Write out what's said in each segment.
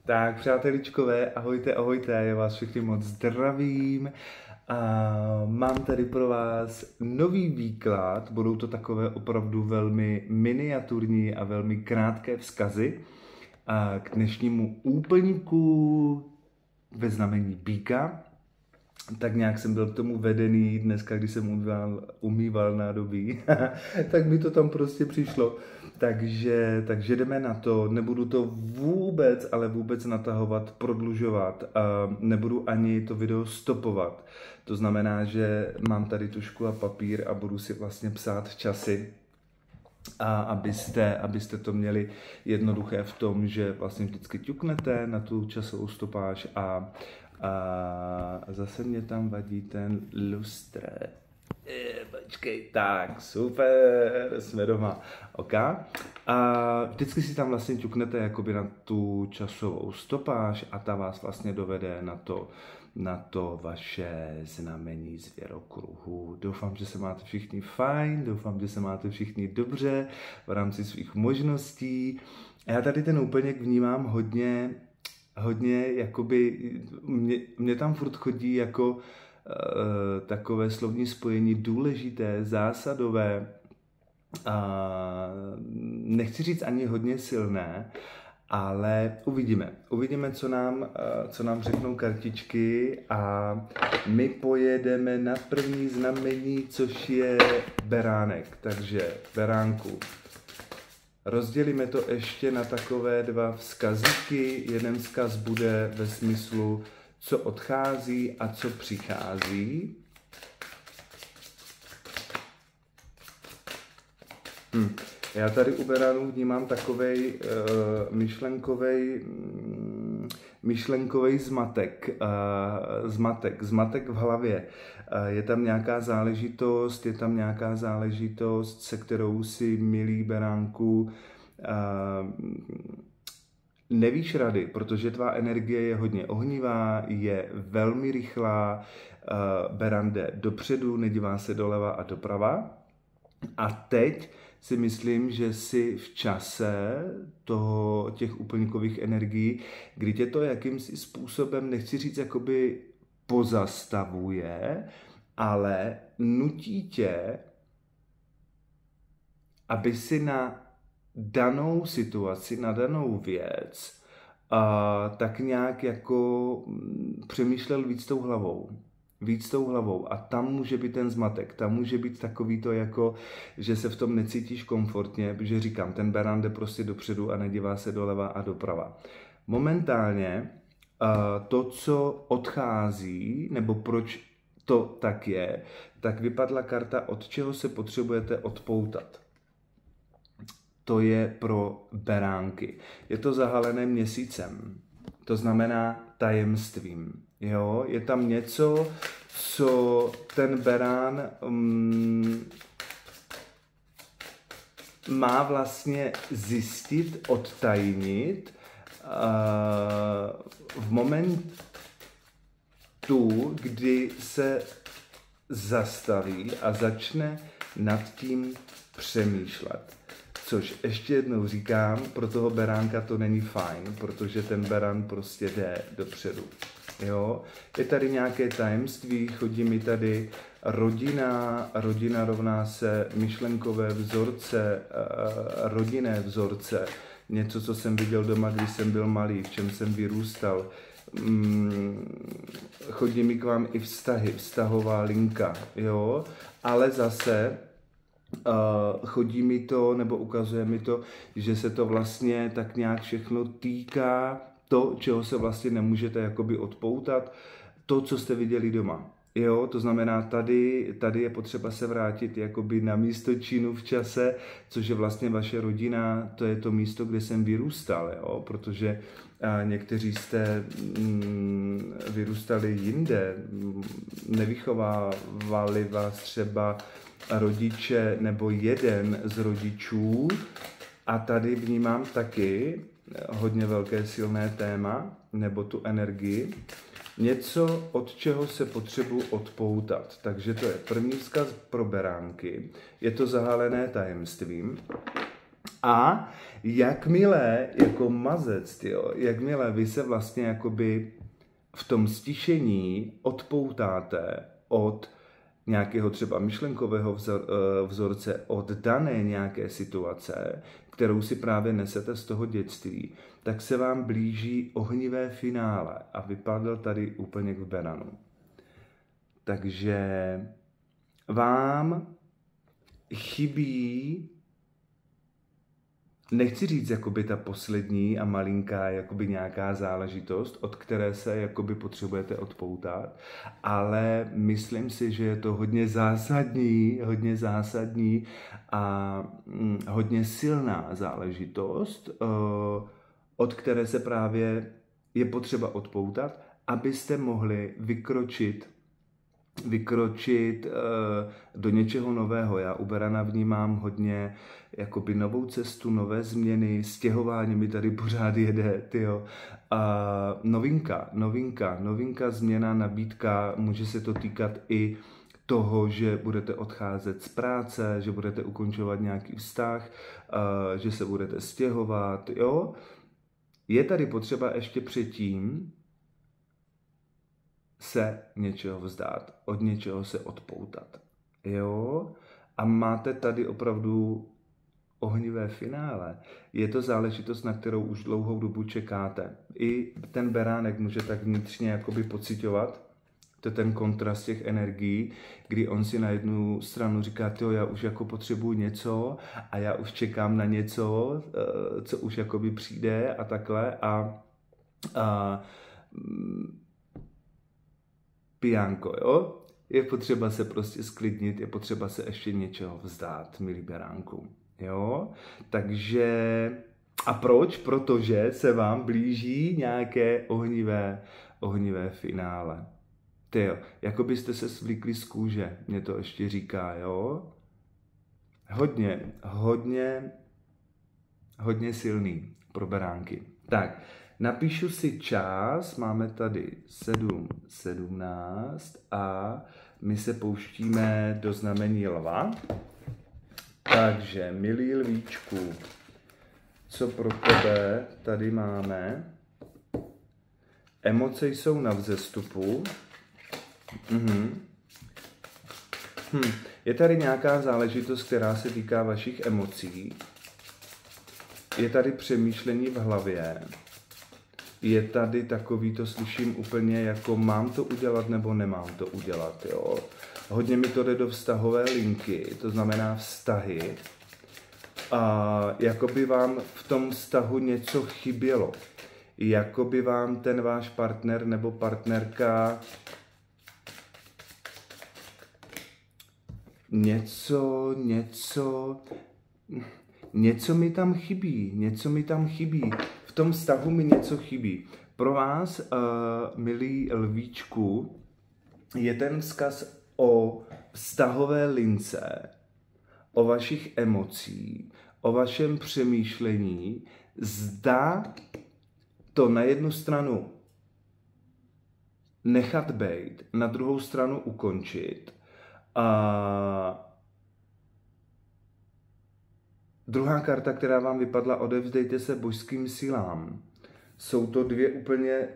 Tak, přáteličkové, ahojte, ahojte, já vás všechny moc zdravím. A mám tady pro vás nový výklad, budou to takové opravdu velmi miniaturní a velmi krátké vzkazy k dnešnímu úplňku ve znamení býka. Tak nějak jsem byl k tomu vedený dneska, když jsem umýval nádobí, tak mi to tam prostě přišlo. Takže jdeme na to, nebudu to vůbec, ale vůbec natahovat, prodlužovat, nebudu ani to video stopovat. To znamená, že mám tady tužku a papír a budu si vlastně psát časy, a abyste to měli jednoduché v tom, že vlastně vždycky ťuknete na tu časovou stopáž a zase mě tam vadí ten lustr. Počkej, tak, super, jsme doma. OK. A vždycky si tam vlastně ťuknete jakoby na tu časovou stopáž a ta vás vlastně dovede na to vaše znamení zvěrokruhu. Doufám, že se máte všichni fajn, doufám, že se máte všichni dobře v rámci svých možností. Já tady ten úplněk vnímám hodně jakoby, mě tam furt chodí jako takové slovní spojení důležité, zásadové, nechci říct ani hodně silné, ale uvidíme, co nám řeknou kartičky a my pojedeme na první znamení, což je beránek, takže beránku. Rozdělíme to ještě na takové dva vzkazíky. Jeden vzkaz bude ve smyslu, co odchází a co přichází. Já tady u beránů vnímám takovej myšlenkovej zmatek v hlavě. Je tam nějaká záležitost, se kterou si, milý beránku, nevíš rady, protože tvá energie je hodně ohnivá, je velmi rychlá, beran jde dopředu, nedívá se doleva a doprava. A teď si myslím, že si v čase těch úplňkových energií, kdy tě to jakýmsi způsobem, nechci říct, jakoby pozastavuje, ale nutí tě, aby si na danou situaci, na danou věc, tak nějak jako přemýšlel víc tou hlavou a tam může být ten zmatek, tam může být takový to jako, že se v tom necítíš komfortně, protože říkám, ten beran jde prostě dopředu a nedívá se doleva a doprava. Momentálně to, co odchází, nebo proč to tak je, tak vypadla karta, od čeho se potřebujete odpoutat. To je pro beránky. Je to zahalené měsícem, to znamená tajemstvím. Jo? Je tam něco, co ten berán má vlastně zjistit, odtajnit v momentu, kdy se zastaví a začne nad tím přemýšlet. Což ještě jednou říkám, pro toho beránka to není fajn, protože ten beran prostě jde dopředu. Jo? Je tady nějaké tajemství, chodí mi tady rodina rovná se myšlenkové vzorce, rodinné vzorce, něco, co jsem viděl doma, když jsem byl malý, v čem jsem vyrůstal. Chodí mi k vám i vztahová linka, jo? Ale zase chodí mi to, nebo ukazuje mi to, že se to vlastně tak nějak všechno týká to, čeho se vlastně nemůžete jakoby odpoutat, to, co jste viděli doma. Jo, to znamená, tady je potřeba se vrátit jakoby na místo činu v čase, což je vlastně vaše rodina, to je to místo, kde jsem vyrůstal, jo, protože někteří jste vyrůstali jinde, nevychovávali vás třeba rodiče nebo jeden z rodičů a tady vnímám taky hodně velké silné téma nebo tu energii. Něco, od čeho se potřebuji odpoutat. Takže to je první vzkaz pro beránky. Je to zahalené tajemstvím. A jakmile, jako mazec, tyjo, jakmile vy se vlastně jakoby v tom stišení odpoutáte od nějakého třeba myšlenkového vzorce, od dané nějaké situace, kterou si právě nesete z toho dětství, tak se vám blíží ohnivé finále a vypadl tady úplně k beranu. Takže vám chybí, nechci říct jakoby ta poslední a malinká jakoby nějaká záležitost, od které se jakoby potřebujete odpoutat, ale myslím si, že je to hodně zásadní a hodně silná záležitost, od které se právě je potřeba odpoutat, abyste mohli vykročit do něčeho nového. Já u berana vnímám hodně jakoby novou cestu, nové změny, stěhování mi tady pořád jede, tyjo. Novinka, změna, nabídka, může se to týkat i toho, že budete odcházet z práce, že budete ukončovat nějaký vztah, že se budete stěhovat, jo. Je tady potřeba ještě předtím se něčeho vzdát, od něčeho se odpoutat. Jo? A máte tady opravdu ohnivé finále. Je to záležitost, na kterou už dlouhou dobu čekáte. I ten beránek může tak vnitřně jakoby pociťovat, to je ten kontrast těch energií, kdy on si na jednu stranu říká, tyjo, já už jako potřebuji něco a já už čekám na něco, co už jakoby přijde a takhle a pijánko, jo? Je potřeba se prostě sklidnit, je potřeba se ještě něčeho vzdát, milí beránku, jo? Takže, a proč? Protože se vám blíží nějaké ohnivé finále. Tyjo, jako byste se svlíkli z kůže, mě to ještě říká, jo? Hodně silný pro beránky. Tak, napíšu si čas, máme tady 7:17 a my se pouštíme do znamení lva. Takže, milý lvíčku, co pro tebe tady máme? Emoce jsou na vzestupu. Je tady nějaká záležitost, která se týká vašich emocí. Je tady přemýšlení v hlavě. Je tady takový, to slyším úplně jako mám to udělat nebo nemám to udělat, jo. Hodně mi to jde do vztahové linky, to znamená vztahy. A jako by vám v tom vztahu něco chybělo. Jako by vám ten váš partner nebo partnerka něco mi tam chybí, v tom vztahu mi něco chybí. Pro vás, milí lvíčku, je ten vzkaz o vztahové lince, o vašich emocích, o vašem přemýšlení, zda to na jednu stranu nechat bejt, na druhou stranu ukončit. Druhá karta, která vám vypadla, odevzdejte se božským silám. Jsou to dvě úplně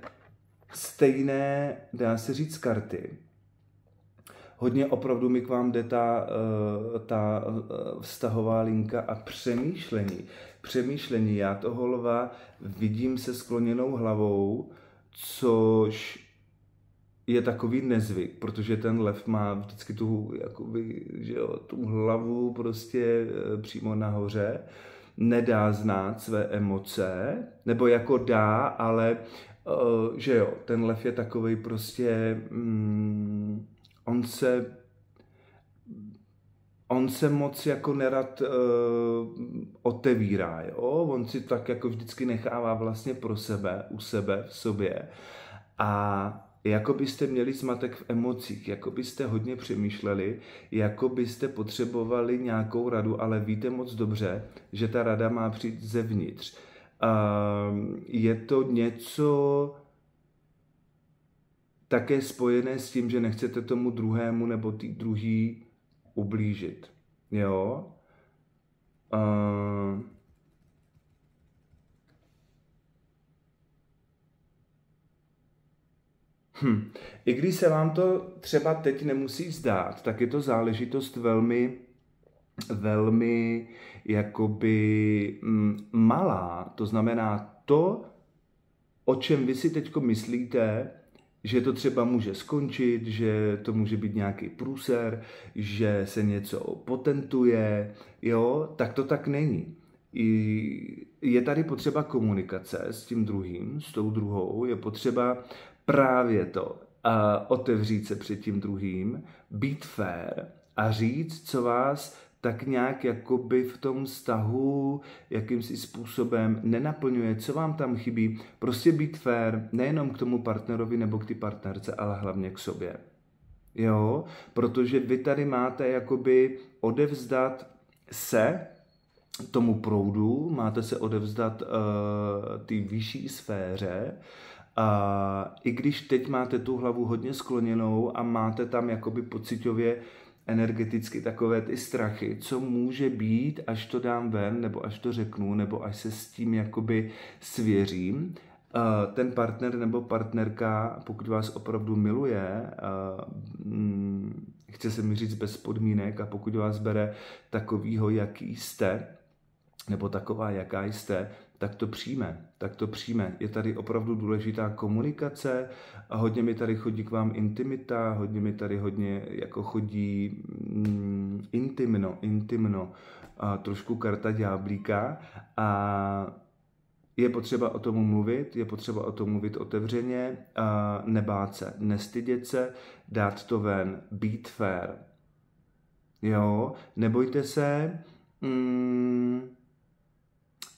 stejné, dá se říct, karty. Hodně opravdu mi k vám jde ta vztahová linka a přemýšlení. Já toho lva vidím se skloněnou hlavou, což je takový nezvyk, protože ten lev má vždycky tu, jakoby, že jo, tu hlavu prostě přímo nahoře, nedá znát své emoce, nebo jako dá, ale že jo, ten lev je takovej prostě, on se moc jako nerad otevírá, jo? On si tak jako vždycky nechává vlastně pro sebe, u sebe, v sobě a jako byste měli zmatek v emocích, jako byste hodně přemýšleli, jako byste potřebovali nějakou radu, ale víte moc dobře, že ta rada má přijít zevnitř. Je to něco také spojené s tím, že nechcete tomu druhému nebo tý druhý ublížit. Jo? I když se vám to třeba teď nemusí zdát, tak je to záležitost velmi jakoby malá. To znamená to, o čem vy si teďko myslíte, že to třeba může skončit, že to může být nějaký průser, že se něco potentuje, jo, tak to tak není. Je tady potřeba komunikace s tím druhým, s tou druhou, je potřeba právě to otevřít se před tím druhým, být fair a říct, co vás tak nějak jakoby v tom vztahu jakýmsi způsobem nenaplňuje, co vám tam chybí. Prostě být fair nejenom k tomu partnerovi nebo k té partnerce, ale hlavně k sobě. Jo, protože vy tady máte jakoby odevzdat se tomu proudu, máte se odevzdat té vyšší sféře. I když teď máte tu hlavu hodně skloněnou a máte tam jakoby pocitově energeticky takové ty strachy, co může být, až to dám ven, nebo až to řeknu, nebo až se s tím jakoby svěřím. Ten partner nebo partnerka, pokud vás opravdu miluje, chce se mi říct bez podmínek, a pokud vás bere takovýho, jaký jste, nebo taková, jaká jste, tak to přijme. Je tady opravdu důležitá komunikace a hodně mi tady chodí k vám intimita, hodně jako chodí intimno, a trošku karta ďáblíka a je potřeba o tom mluvit otevřeně, a nebát se, nestydět se, dát to ven, být fair. Jo, nebojte se,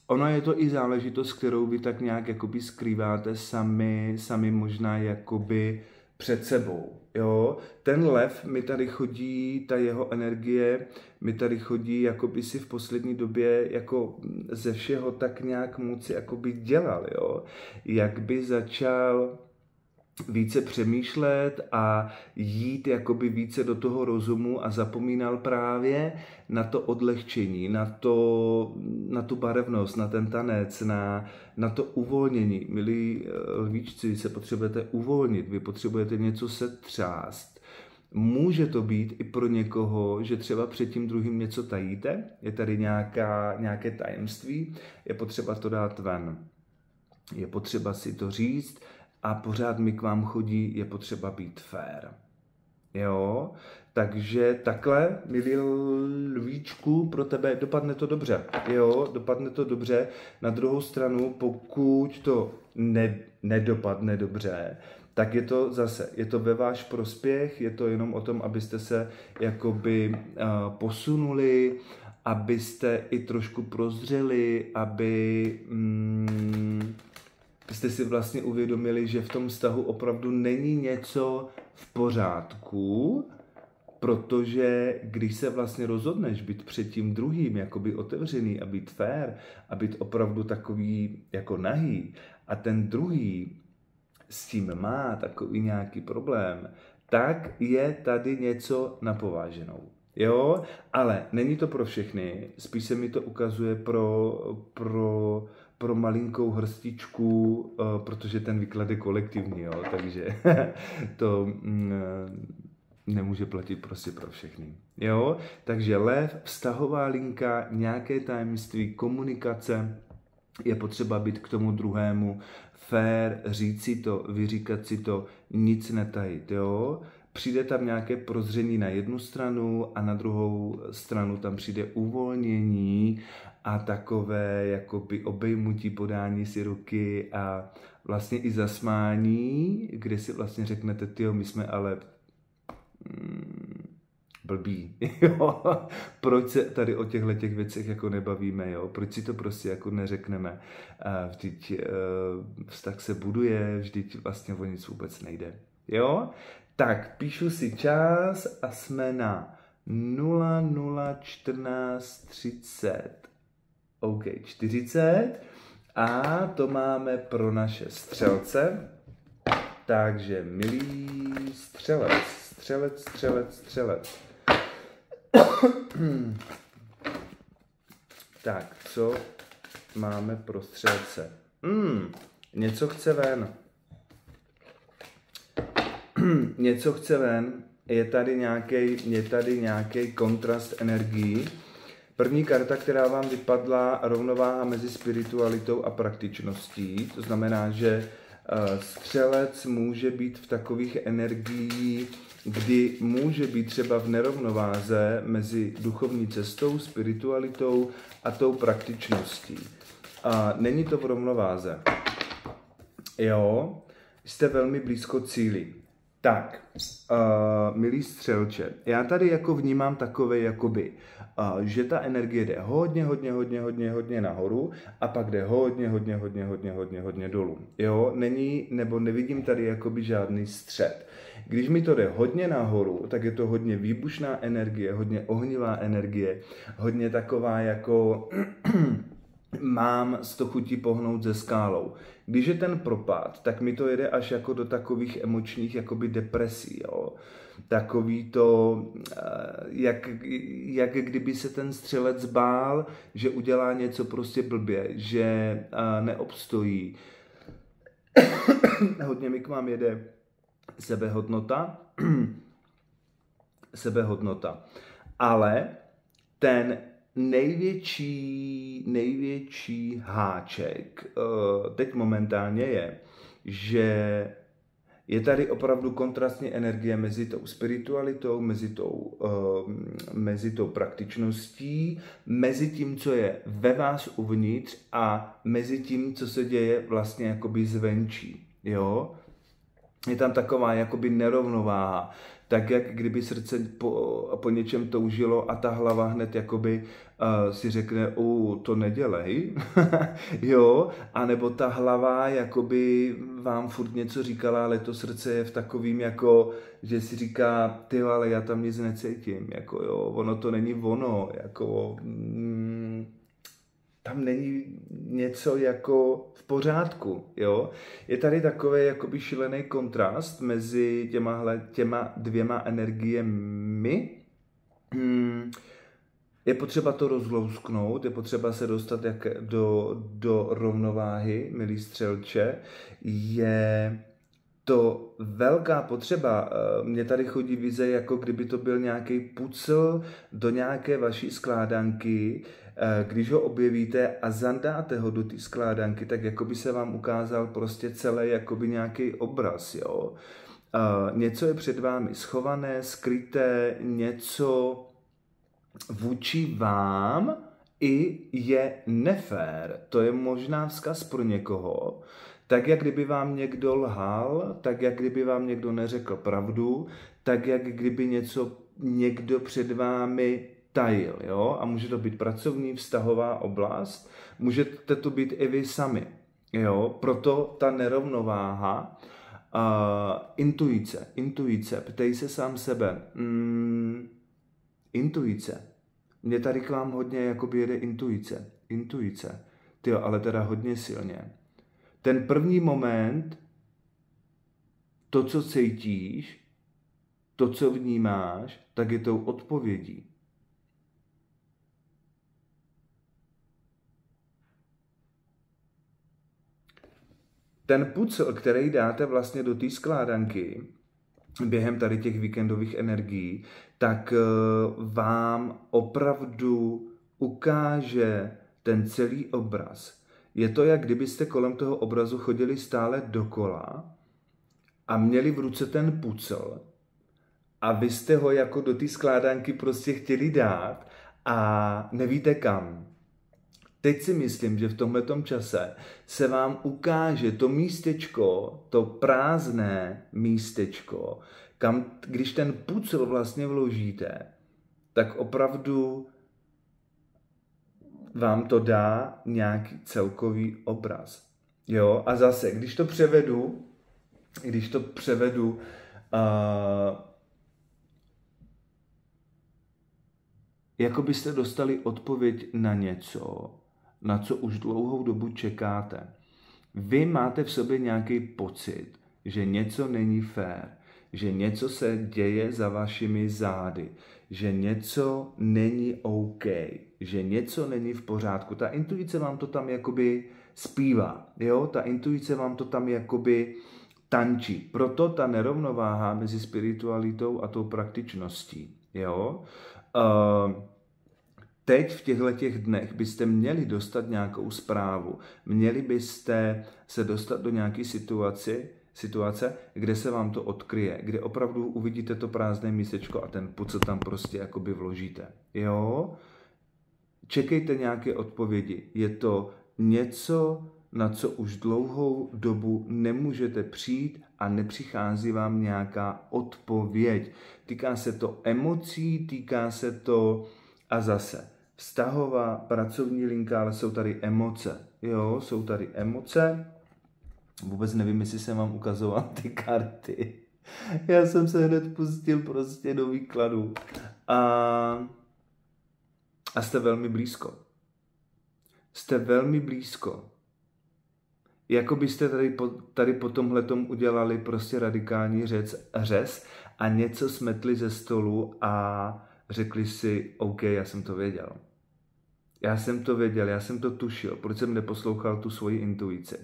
ono je to i záležitost, kterou vy tak nějak jakoby skrýváte sami možná jakoby před sebou. Jo? Ten lev mi tady chodí, ta jeho energie mi tady chodí, jakoby si v poslední době jako ze všeho tak nějak moc jakoby dělal. Jo? Jak by začal více přemýšlet a jít jakoby více do toho rozumu a zapomínal právě na to odlehčení, na tu barevnost, na ten tanec, na to uvolnění. Milí lvíčci, se potřebujete uvolnit, vy potřebujete něco setřást. Může to být i pro někoho, že třeba před tím druhým něco tajíte, je tady nějaké tajemství, je potřeba to dát ven. Je potřeba si to říct, a pořád mi k vám chodí, je potřeba být fair. Jo? Takže takhle, milý lvíčku, pro tebe dopadne to dobře. Jo? Dopadne to dobře. Na druhou stranu, pokud to nedopadne dobře, tak je to ve váš prospěch, je to jenom o tom, abyste se jakoby posunuli, abyste i trošku prozřeli, jste si vlastně uvědomili, že v tom vztahu opravdu není něco v pořádku, protože když se vlastně rozhodneš být před tím druhým jakoby otevřený a být fair a být opravdu takový jako nahý a ten druhý s tím má takový nějaký problém, tak je tady něco na pováženou. Jo, ale není to pro všechny, spíš se mi to ukazuje pro malinkou hrstičku, protože ten výklad je kolektivní, jo, takže to nemůže platit prostě pro všechny. Jo, takže lev, vztahová linka, nějaké tajemství, komunikace, je potřeba být k tomu druhému fair, říct si to, vyříkat si to, nic netajit, jo. Přijde tam nějaké prozření na jednu stranu a na druhou stranu tam přijde uvolnění a takové jakoby obejmutí, podání si ruky a vlastně i zasmání, kde si vlastně řeknete, tyjo, my jsme ale blbí, jo? Proč se tady o těchto věcech jako nebavíme, jo? Proč si to prostě jako neřekneme, vždyť vztah se buduje, vždyť vlastně o nic vůbec nejde, jo? Tak, píšu si čas a jsme na 00:14:30. OK, 40. A to máme pro naše střelce. Takže milý střelec. Tak, co máme pro střelce? Něco chce ven. něco chce ven, je tady nějaký kontrast energií. První karta, která vám vypadla, rovnováha mezi spiritualitou a praktičností. To znamená, že střelec může být v takových energiích, kdy může být třeba v nerovnováze mezi duchovní cestou, spiritualitou a tou praktičností. Není to v rovnováze. Jo, jste velmi blízko cíli. Tak, milý střelče, já tady jako vnímám takové jakoby, že ta energie jde hodně nahoru a pak jde hodně dolů. Jo, nevidím tady jakoby žádný střed. Když mi to jde hodně nahoru, tak je to hodně výbušná energie, hodně ohnivá energie, hodně taková jako mám 100 chutí pohnout ze skálou. Když je ten propad, tak mi to jede až jako do takových emočních jakoby depresí, jo. Takový to, jak kdyby se ten střelec bál, že udělá něco prostě blbě, že neobstojí. Hodně mi k vám jede sebehodnota. Ale ten největší háček teď momentálně je, že je tady opravdu kontrastní energie mezi tou spiritualitou, mezi tou praktičností, mezi tím, co je ve vás uvnitř a mezi tím, co se děje vlastně jakoby zvenčí. Jo? Je tam taková jakoby nerovnováha. Tak, jak kdyby srdce po něčem toužilo a ta hlava hned jakoby si řekne, to nedělej, jo, anebo ta hlava jakoby vám furt něco říkala, ale to srdce je v takovým jako, že si říká, ty ale já tam nic necítím, jako jo, ono to není ono, jako tam není něco jako v pořádku, jo. Je tady takový jakoby šílený kontrast mezi těma dvěma energiemi. Je potřeba to rozlousknout, je potřeba se dostat do rovnováhy, milý střelče. Je to velká potřeba. Mně tady chodí vize, jako kdyby to byl nějaký pucl do nějaké vaší skládanky. Když ho objevíte a zandáte ho do té skládanky, tak jako by se vám ukázal prostě celý jakoby nějaký obraz, jo. Něco je před vámi schované, skryté, něco vůči vám i je nefér. To je možná vzkaz pro někoho. Tak, jak kdyby vám někdo lhal, tak, jak kdyby vám někdo neřekl pravdu, tak, jak kdyby někdo před vámi tajil, jo? A může to být pracovní, vztahová oblast, můžete to být i vy sami, jo? Proto ta nerovnováha, intuice, ptej se sám sebe, intuice, mně tady k vám hodně jakoby jede intuice, tyjo, ale teda hodně silně. Ten první moment, to, co cítíš, to, co vnímáš, tak je tou odpovědí. Ten pucl, který dáte vlastně do té skládanky během tady těch víkendových energií, tak vám opravdu ukáže ten celý obraz. Je to, jak kdybyste kolem toho obrazu chodili stále dokola a měli v ruce ten pucl a vy jste ho jako do té skládanky prostě chtěli dát a nevíte kam. Teď si myslím, že v tomhletom čase se vám ukáže to místečko, to prázdné místečko, kam, když ten pucl vlastně vložíte, tak opravdu vám to dá nějaký celkový obraz. Jo? A zase, když to převedu jako byste dostali odpověď na něco, na co už dlouhou dobu čekáte. Vy máte v sobě nějaký pocit, že něco není fér, že něco se děje za vašimi zády, že něco není OK, že něco není v pořádku. Ta intuice vám to tam jakoby zpívá, jo? Ta intuice vám to tam jakoby tančí. Proto ta nerovnováha mezi spiritualitou a tou praktičností. Jo? Teď v těchto dnech byste měli dostat nějakou zprávu. Měli byste se dostat do nějaké situace, kde se vám to odkryje, kde opravdu uvidíte to prázdné místečko a ten pud, co tam prostě jakoby vložíte. Jo? Čekejte nějaké odpovědi. Je to něco, na co už dlouhou dobu nemůžete přijít a nepřichází vám nějaká odpověď. Týká se to emocí, týká se to a zase vztahová, pracovní linka, ale jsou tady emoce. Jo, jsou tady emoce. Vůbec nevím, jestli jsem vám ukazoval ty karty. Já jsem se hned pustil prostě do výkladu. A jste velmi blízko. Jste velmi blízko. Jako byste tady po tomhletom udělali prostě radikální řez a něco smetli ze stolu a řekli si, OK, já jsem to věděl. Já jsem to tušil, proč jsem neposlouchal tu svoji intuici.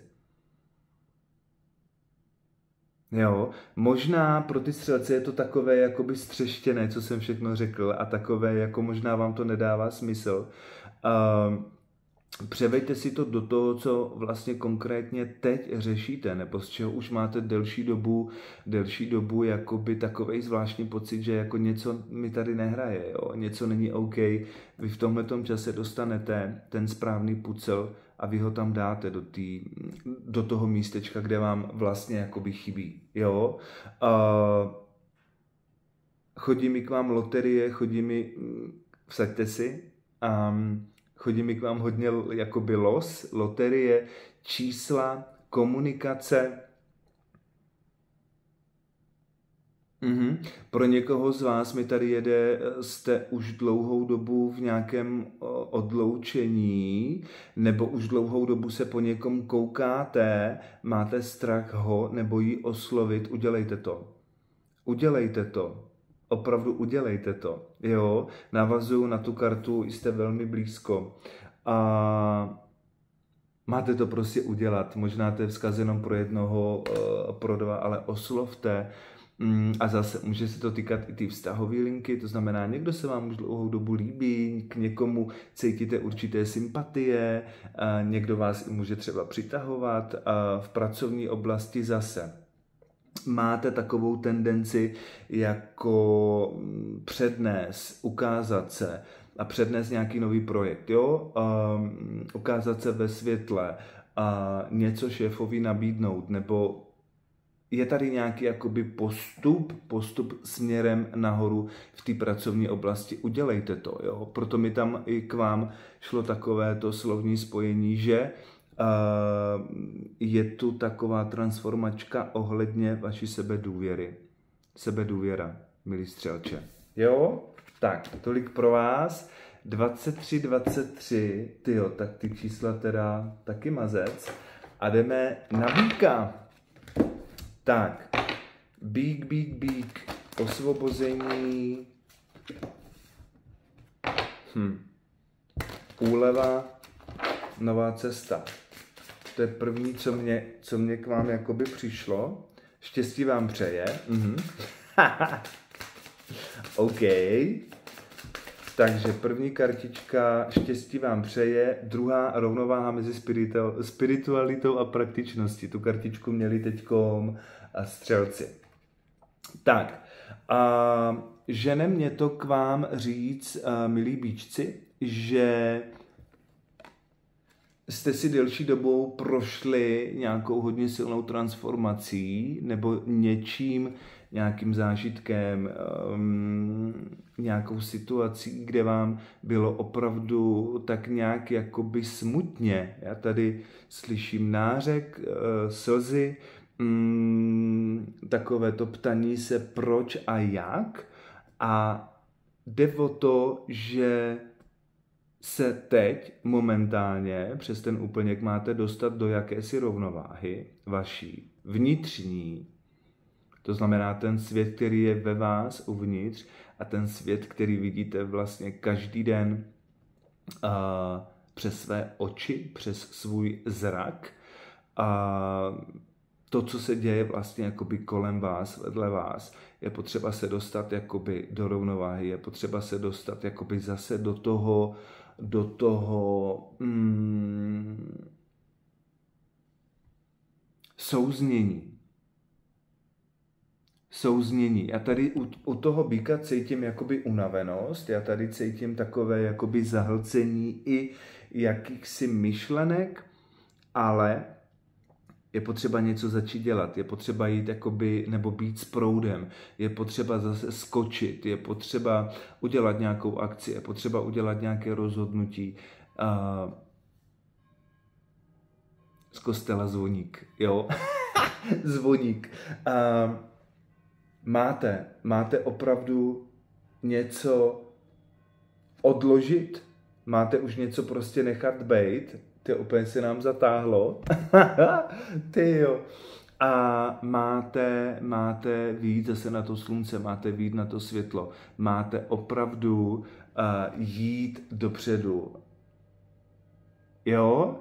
Jo, možná pro ty střelce je to takové jakoby střeštěné, co jsem všechno řekl a takové, jako možná vám to nedává smysl. Převeďte si to do toho, co vlastně konkrétně teď řešíte, nebo z čeho už máte delší dobu jakoby takovej zvláštní pocit, že jako něco mi tady nehraje, jo? Něco není OK. Vy v tomhletom čase dostanete ten správný pucel a vy ho tam dáte do toho místečka, kde vám vlastně jakoby chybí. Jo? Chodí mi k vám loterie, vsaďte si, chodí mi k vám hodně jakoby loterie, čísla, komunikace. Pro někoho z vás mi tady jede, jste už dlouhou dobu v nějakém odloučení, nebo už dlouhou dobu se po někom koukáte, máte strach ho nebo jí oslovit, udělejte to. Udělejte to. Opravdu udělejte to. Jo, navazuju na tu kartu, jste velmi blízko. A máte to prostě udělat. Možná to je vzkaz jenom pro jednoho, pro dva, ale oslovte. A zase může se to týkat i ty vztahové linky, to znamená, někdo se vám už dlouhou dobu líbí, k někomu cítíte určité sympatie, někdo vás i může třeba přitahovat, v pracovní oblasti zase. Máte takovou tendenci jako přednést, ukázat se a přednést nějaký nový projekt, jo? Ukázat se ve světle a něco šéfovi nabídnout, nebo je tady nějaký jakoby postup směrem nahoru v té pracovní oblasti. Udělejte to, jo? Proto mi tam i k vám šlo takové to slovní spojení, že je tu taková transformačka ohledně vaší sebedůvěry. Sebedůvěra, milí střelče. Jo? Tak, tolik pro vás. 23, tyjo, tak ty čísla teda taky mazec. A jdeme na býka. Tak, býk, osvobození, úleva, nová cesta. To je první, co mě k vám jakoby přišlo. Štěstí vám přeje. OK. Takže první kartička, štěstí vám přeje, druhá rovnováha mezi spiritualitou a praktičností. Tu kartičku měli teďkom střelci. Tak, žene mě to k vám říct, milí bíčci, že jste si delší dobou prošli nějakou hodně silnou transformací nebo něčím, nějakým zážitkem, nějakou situací, kde vám bylo opravdu tak nějak jakoby smutně. Já tady slyším nářek, slzy, takové to ptaní se proč a jak. A jde o to, že se teď momentálně přes ten úplněk máte dostat do jakési rovnováhy vaší vnitřní. To znamená ten svět, který je ve vás uvnitř a ten svět, který vidíte vlastně každý den přes své oči, přes svůj zrak. to, co se děje vlastně jakoby kolem vás, vedle vás, je potřeba se dostat jakoby do rovnováhy, je potřeba se dostat jakoby zase do toho souznění. Já tady u toho býka cítím jakoby unavenost, já tady cítím takové jakoby zahlcení i jakýchsi myšlenek, ale je potřeba něco začít dělat, je potřeba jít jakoby, nebo být s proudem, je potřeba zase skočit, je potřeba udělat nějakou akci, je potřeba udělat nějaké rozhodnutí. Z kostela zvoník, jo? Zvoník. Máte opravdu něco odložit? Máte už něco prostě nechat bejt? Ty úplně se nám zatáhlo. Ty jo. A máte vyjít zase na to slunce, máte vyjít na to světlo. Máte opravdu jít dopředu. Jo?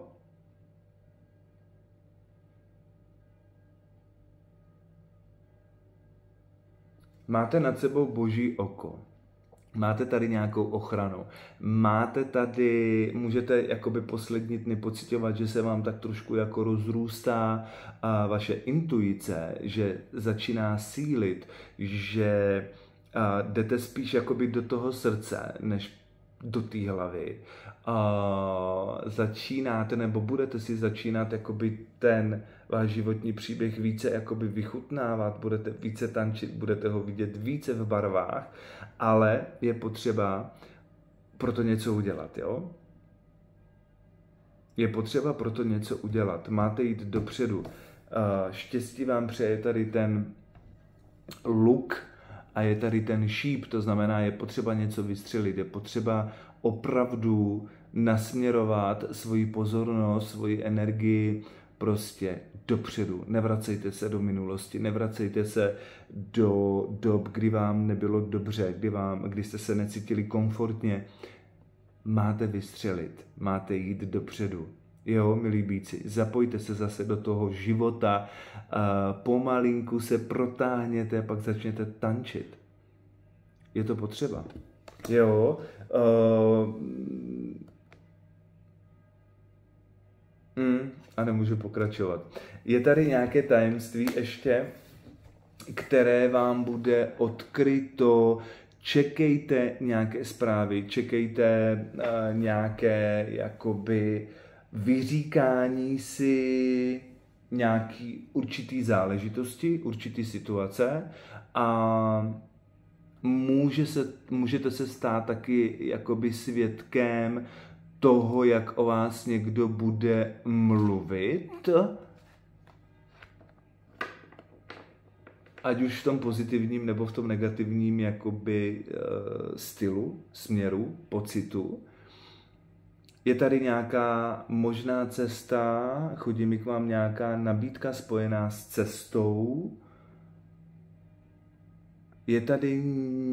Máte nad sebou boží oko. Máte tady nějakou ochranu. Máte tady, můžete jakoby poslední dny pociťovat, že se vám tak trošku jako rozrůstá vaše intuice, že začíná sílit, že jdete spíš jakoby do toho srdce, než do té hlavy. Začínáte, nebo budete si začínat jakoby ten váš životní příběh více jakoby vychutnávat, budete více tančit, budete ho vidět více v barvách, ale je potřeba proto něco udělat, jo? Je potřeba proto něco udělat. Máte jít dopředu. Štěstí vám přeje tady ten luk a je tady ten šíp, to znamená, je potřeba něco vystřelit, je potřeba opravdu nasměrovat svoji pozornost, svoji energii prostě dopředu. Nevracejte se do minulosti, nevracejte se do dob, kdy vám nebylo dobře, kdy jste se necítili komfortně. Máte vystřelit, máte jít dopředu. Jo, milí bíci, zapojte se zase do toho života, pomalinku se protáhněte, pak začněte tančit. Je to potřeba. Jo, a nemůžu pokračovat. Je tady nějaké tajemství ještě, které vám bude odkryto. Čekejte nějaké zprávy, čekejte nějaké jakoby vyříkání si nějaký určitý záležitosti, určitý situace a můžete se stát taky jakoby svědkem toho, jak o vás někdo bude mluvit, ať už v tom pozitivním nebo v tom negativním jakoby stylu, směru, pocitu. Je tady nějaká možná cesta, chodí mi k vám nějaká nabídka spojená s cestou. Je tady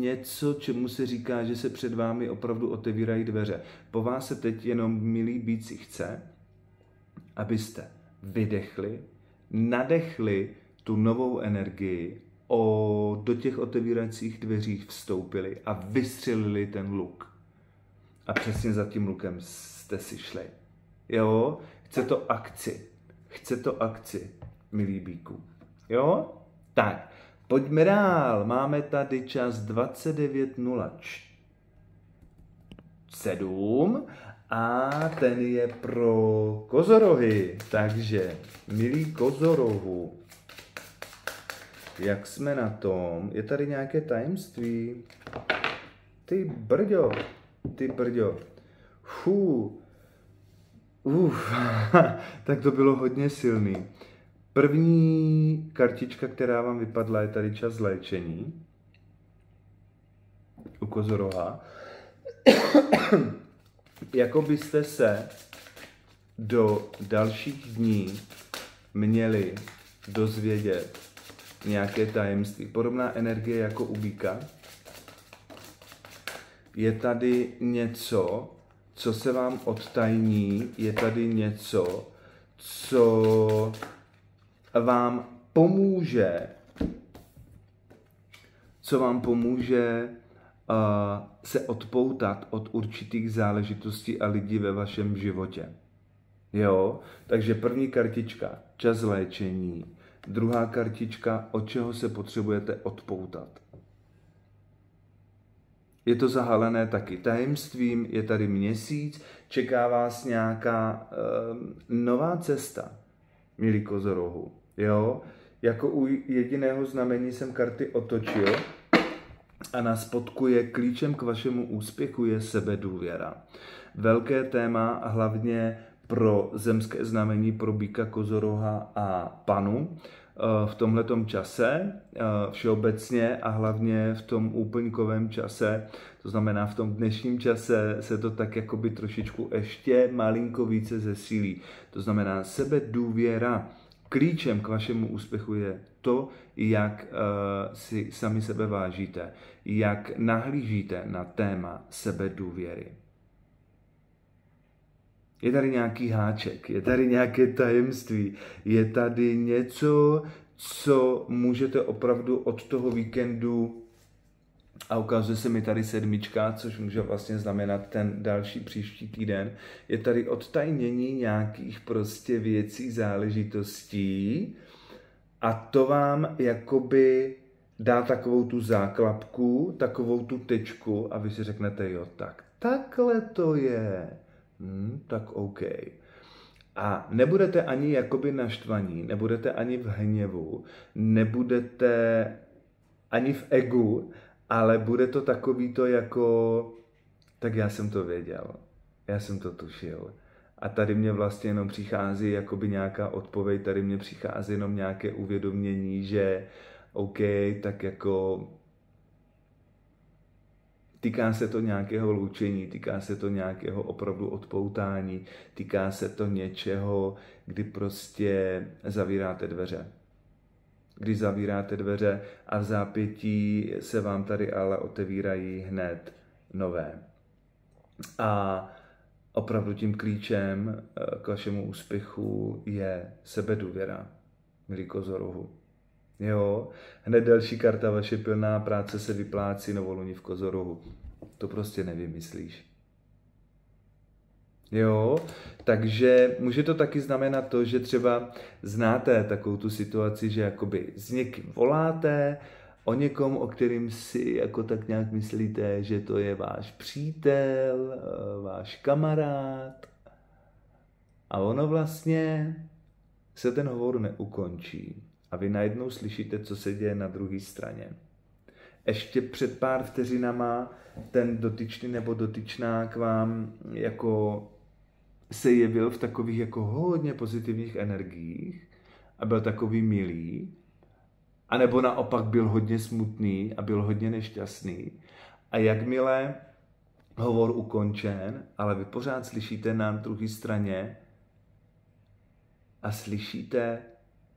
něco, čemu se říká, že se před vámi opravdu otevírají dveře. Po vás se teď jenom, milí bíci, chce, abyste vydechli, nadechli tu novou energii, do těch otevíracích dveřích vstoupili a vystřelili ten luk. A přesně za tím lukem jste si šli. Jo? Chce to akci, milí bíku. Jo? Tak, pojďme dál. Máme tady čas 29:07 a ten je pro kozorohy. Takže, milí kozorohu, jak jsme na tom? Je tady nějaké tajemství? Ty brďo. Tak to bylo hodně silný. První kartička, která vám vypadla, je tady čas léčení. U kozoroha. Jako byste se do dalších dní měli dozvědět nějaké tajemství. Podobná energie jako u býka. Je tady něco, co se vám odtajní, je tady něco, co vám pomůže, se odpoutat od určitých záležitostí a lidí ve vašem životě. Jo, takže první kartička, čas léčení. Druhá kartička, od čeho se potřebujete odpoutat. Je to zahalené taky tajemstvím, je tady měsíc, čeká vás nějaká nová cesta, milí kozorohu. Jo, jako u jediného znamení jsem karty otočil a na spodku je klíčem k vašemu úspěchu je sebedůvěra. Velké téma hlavně pro zemské znamení, pro býka, kozoroha a panu v tomhletom čase, všeobecně a hlavně v tom úplňkovém čase, to znamená v tom dnešním čase se to tak jakoby trošičku ještě malinko více zesílí. To znamená sebedůvěra. Klíčem k vašemu úspěchu je to, jak si sami sebe vážíte, jak nahlížíte na téma sebedůvěry. Je tady nějaký háček, je tady nějaké tajemství, je tady něco, co můžete opravdu od toho víkendu, a ukazuje se mi tady 7, což může vlastně znamenat ten další příští týden, je tady odtajnění nějakých prostě věcí, záležitostí a to vám jakoby dá takovou tu záklapku, takovou tu tečku a vy si řeknete, jo, tak takhle to je. Tak OK. A nebudete ani jakoby naštvaní, nebudete ani v hněvu, nebudete ani v egu, ale bude to takový to jako, tak já jsem to věděl, já jsem to tušil. A tady mě vlastně jenom přichází jakoby nějaká odpověď, tady mě přichází jenom nějaké uvědomění, že OK, tak jako týká se to nějakého loučení, týká se to nějakého opravdu odpoutání, týká se to něčeho, kdy prostě zavíráte dveře. Když zavíráte dveře a v zápětí se vám tady ale otevírají hned nové. A opravdu tím klíčem k vašemu úspěchu je sebedůvěra, milí kozorohu. Jo, hned další karta, vaše pilná práce se vyplácí novoluní v kozorohu. To prostě nevymyslíš. Jo, takže může to taky znamenat to, že třeba znáte takovou tu situaci, že jakoby s někým voláte, o někom, o kterým si jako tak nějak myslíte, že to je váš přítel, váš kamarád. A ono vlastně se ten hovor neukončí. A vy najednou slyšíte, co se děje na druhé straně. Ještě před pár vteřinama ten dotyčný nebo dotyčná k vám jako se jevil v takových jako hodně pozitivních energiích a byl takový milý, anebo naopak byl hodně smutný a byl hodně nešťastný. A jakmile hovor ukončen, ale vy pořád slyšíte na druhé straně a slyšíte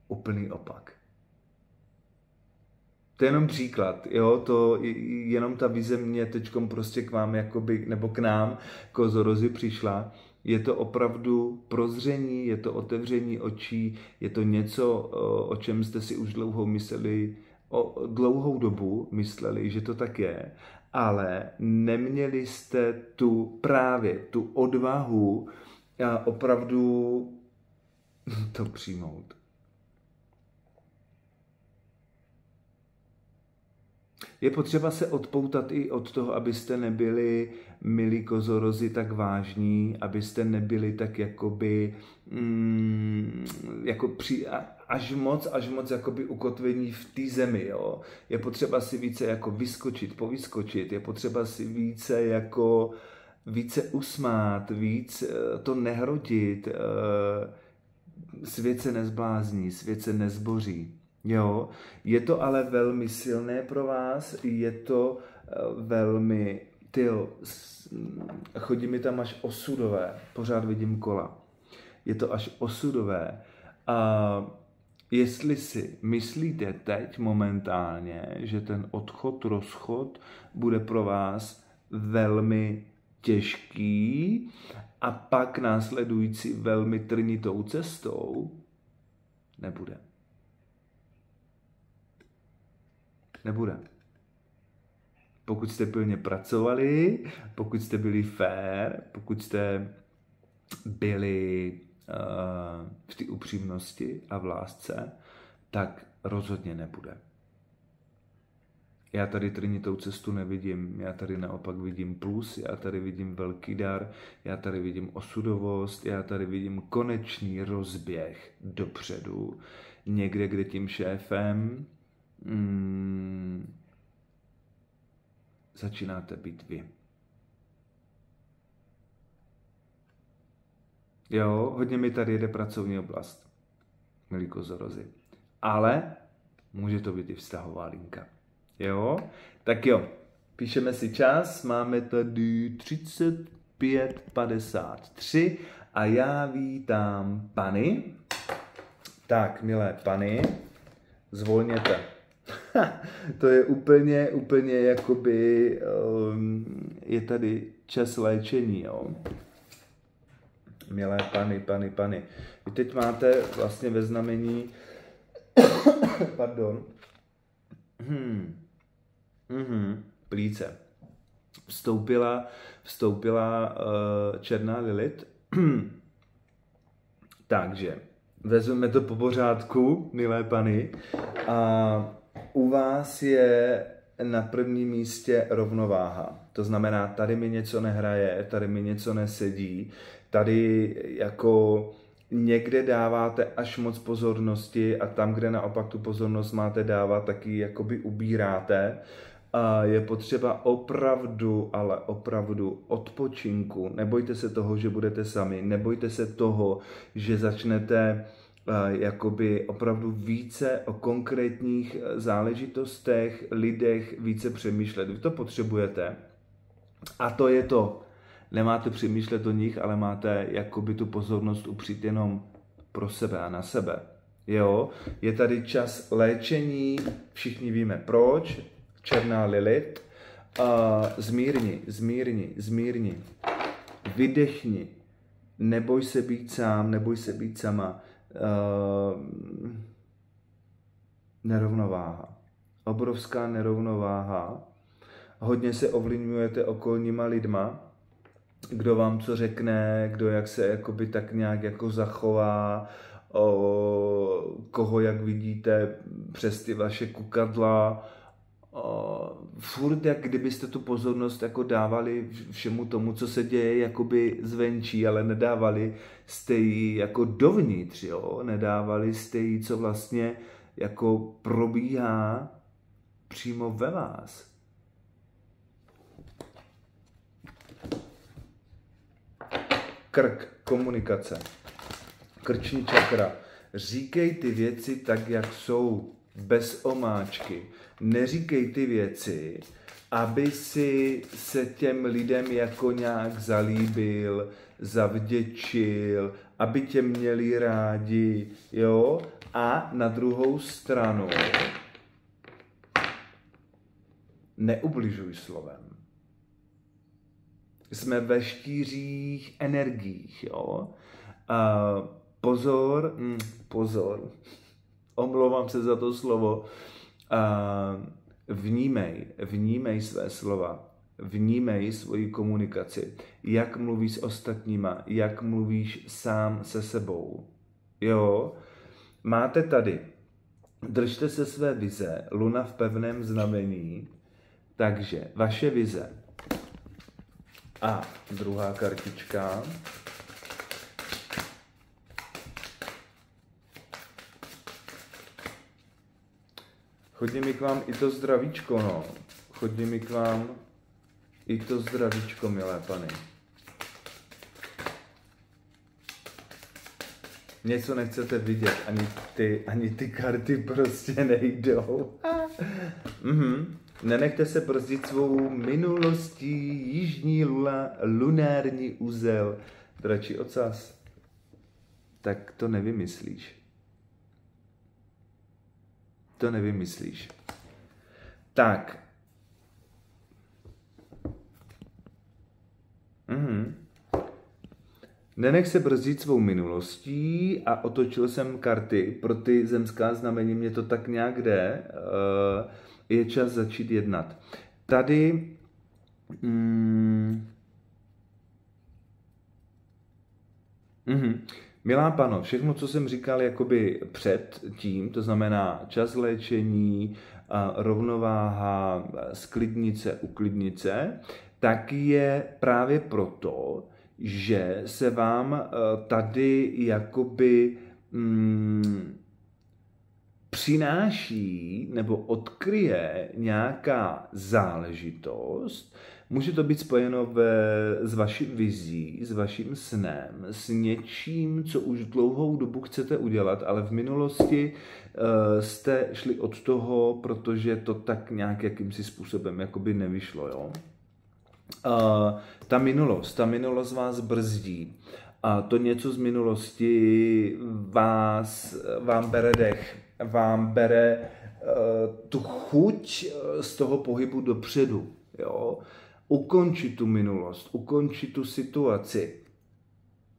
úplný opak. To je jenom příklad, jo, to jenom ta vize mě teďkom prostě k vám jakoby, nebo k nám, kozorozi přišla. Je to opravdu prozření, je to otevření očí, je to něco, o čem jste si už dlouhou dobu mysleli, že to tak je, ale neměli jste tu odvahu opravdu to přijmout. Je potřeba se odpoutat i od toho, abyste nebyli, milí kozorozi, tak vážní, abyste nebyli tak jakoby, až moc jakoby ukotvení v té zemi, jo. Je potřeba si více jako povyskočit, je potřeba si více usmát, víc to nehrotit, svět se nezblázní, svět se nezboří. Jo, je to ale velmi silné pro vás, je to velmi, chodí mi tam až osudové, pořád vidím kola, je to až osudové. A jestli si myslíte teď momentálně, že ten rozchod bude pro vás velmi těžký a pak následující velmi trnitou cestou, nebude. Nebude. Pokud jste pilně pracovali, pokud jste byli fair, pokud jste byli v té upřímnosti a v lásce, tak rozhodně nebude. Já tady trnitou cestu nevidím, já tady naopak vidím plus, já tady vidím velký dar, já tady vidím osudovost, já tady vidím konečný rozběh dopředu, někde, kde tím šéfem začínáte být vy. Jo, hodně mi tady jede pracovní oblast, milí kozorozy. Ale může to být i vztahová linka. Jo, tak jo, píšeme si čas, máme tady 35:53 a já vítám Pany. Tak, milé Pany, zvolněte. To je úplně jakoby, je tady čas léčení, jo. Milé Pany. Vy teď máte vlastně ve znamení, pardon, plíce. Vstoupila černá Lilith. Takže vezmeme to po pořádku, milé Pany. A u vás je na prvním místě rovnováha. To znamená, tady mi něco nehraje, tady mi něco nesedí, tady jako někde dáváte až moc pozornosti a tam, kde naopak tu pozornost máte dávat, taky jakoby ubíráte. A je potřeba opravdu, ale opravdu odpočinku. Nebojte se toho, že budete sami, nebojte se toho, že začnete jakoby opravdu více o konkrétních záležitostech, lidech více přemýšlet. Vy to potřebujete a to je to. Nemáte přemýšlet o nich, ale máte jakoby tu pozornost upřít jenom pro sebe a na sebe. Jo, je tady čas léčení, všichni víme proč, černá Lilith, zmírni, vydechni, neboj se být sám, neboj se být sama, nerovnováha, obrovská nerovnováha, hodně se ovlivňujete okolníma lidma, kdo vám co řekne, kdo jak se jakoby tak nějak jako zachová, koho jak vidíte přes ty vaše kukadla, furt jak kdybyste tu pozornost jako dávali všemu tomu, co se děje jakoby zvenčí, ale nedávali jste ji jako dovnitř, jo? Nedávali jste ji, co vlastně jako probíhá přímo ve vás. Krk, komunikace, krční čakra. Říkej ty věci tak, jak jsou, bez omáčky. Neříkej ty věci, aby si se těm lidem jako nějak zalíbil, zavděčil, aby tě měli rádi, jo? A na druhou stranu neubližuj slovem. Jsme ve štířích energiích, jo? Pozor, omlouvám se za to slovo, vnímej své slova, vnímej svoji komunikaci, jak mluvíš s ostatníma, jak mluvíš sám se sebou, jo? Máte tady, držte se své vize, luna v pevném znamení, takže vaše vize. A druhá kartička. Chodí mi k vám i to zdravíčko, no. Chodí mi k vám i to zdravíčko, milé Pany. Něco nechcete vidět, ani ty karty prostě nejdou. Nenechte se brzdit svou minulostí, jižní lunární uzel, dračí ocas. Tak to nevymyslíš. To nevymyslíš. Tak. Nenech se brzdit svou minulostí a otočil jsem karty. Pro ty zemská znamení mě to tak nějak jde. je čas začít jednat. Tady milá pano, všechno, co jsem říkal jakoby před tím, to znamená čas léčení, rovnováha, sklidnit se, uklidnit se, tak je právě proto, že se vám tady jakoby přináší nebo odkryje nějaká záležitost. Může to být spojeno s vaší vizí, s vaším snem, s něčím, co už dlouhou dobu chcete udělat, ale v minulosti jste šli od toho, protože to tak nějak jakýmsi způsobem jakoby nevyšlo. Jo? Ta minulost vás brzdí. A to něco z minulosti vám bere dech, vám bere tu chuť z toho pohybu dopředu. Jo? Ukončit tu minulost, ukončit tu situaci.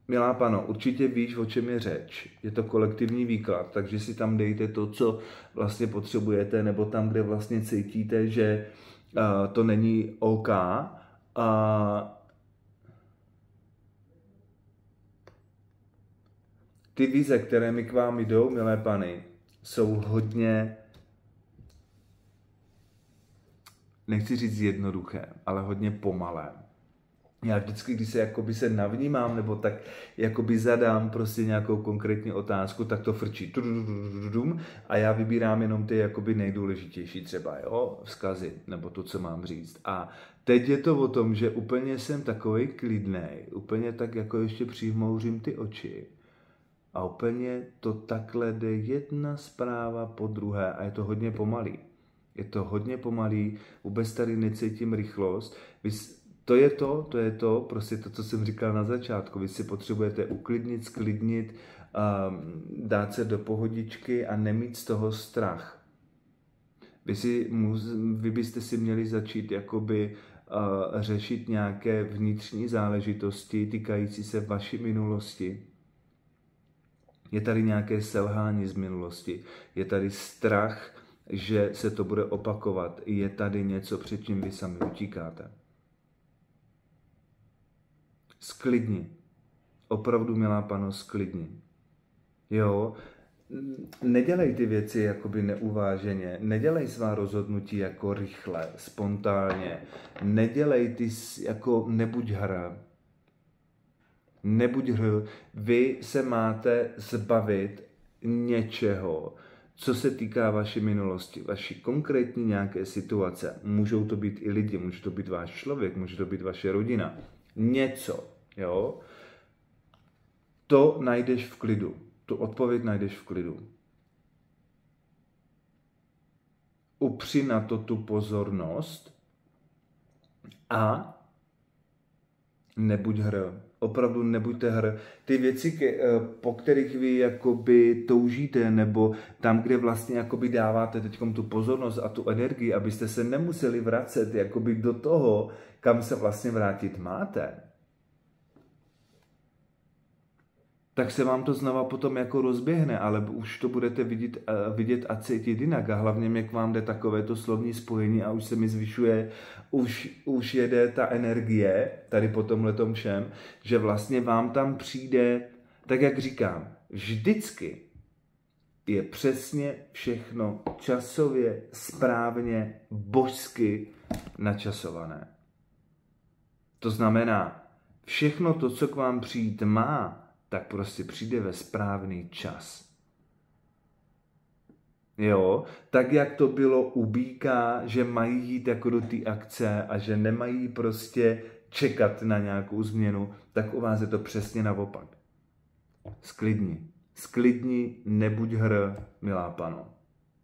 Milá pano, určitě víš, o čem je řeč. Je to kolektivní výklad, takže si tam dejte to, co vlastně potřebujete, nebo tam, kde vlastně cítíte, že to není OK. Ty vize, které mi k vám jdou, milé pany, jsou hodně, nechci říct jednoduché, ale hodně pomalé. Já vždycky, když se navnímám, nebo tak jakoby zadám prostě nějakou konkrétní otázku, tak to frčí a já vybírám jenom ty jakoby nejdůležitější třeba, jo, vzkazy, nebo to, co mám říct. A teď je to o tom, že úplně jsem takovej klidnej, úplně tak jako ještě přihmouřím ty oči a úplně to takhle jde jedna zpráva po druhé a je to hodně pomalý. Je to hodně pomalý, vůbec tady necítím rychlost. To je to, prostě to, co jsem říkal na začátku. Vy si potřebujete uklidnit, sklidnit, dát se do pohodičky a nemít z toho strach. Vy byste si měli začít jakoby řešit nějaké vnitřní záležitosti týkající se vaší minulosti. Je tady nějaké selhání z minulosti. Je tady strach, že se to bude opakovat. Je tady něco, před čím vy sami utíkáte. Sklidni. Opravdu, milá pano, sklidni. Jo, nedělej ty věci jakoby neuváženě, nedělej svá rozhodnutí jako rychle, spontánně, nedělej ty jako nebuď hra. Nebuď hra. Vy se máte zbavit něčeho, co se týká vaší minulosti, vaší konkrétní nějaké situace. Můžou to být i lidi, může to být váš člověk, může to být vaše rodina. Něco, jo? To najdeš v klidu. Tu odpověď najdeš v klidu. Upři na to tu pozornost a nebuď hr. Opravdu nebuďte hr. Ty věci, po kterých vy jakoby toužíte, nebo tam, kde vlastně jakoby dáváte teďkom tu pozornost a tu energii, abyste se nemuseli vracet jakoby do toho, kam se vlastně vrátit máte, tak se vám to znova potom jako rozběhne, ale už to budete vidět a cítit jinak. A hlavně mě k vám jde takovéto slovní spojení a už se mi zvyšuje, už jede ta energie tady po tomhletom všem, že vlastně vám tam přijde, tak jak říkám, vždycky je přesně všechno časově, správně, božsky načasované. To znamená, všechno to, co k vám přijít má, tak prostě přijde ve správný čas. Jo, tak jak to bylo u býka, že mají jít jako do té akce a že nemají prostě čekat na nějakou změnu, tak u vás je to přesně naopak. Sklidni. Sklidni, nebuď hr, milá pano.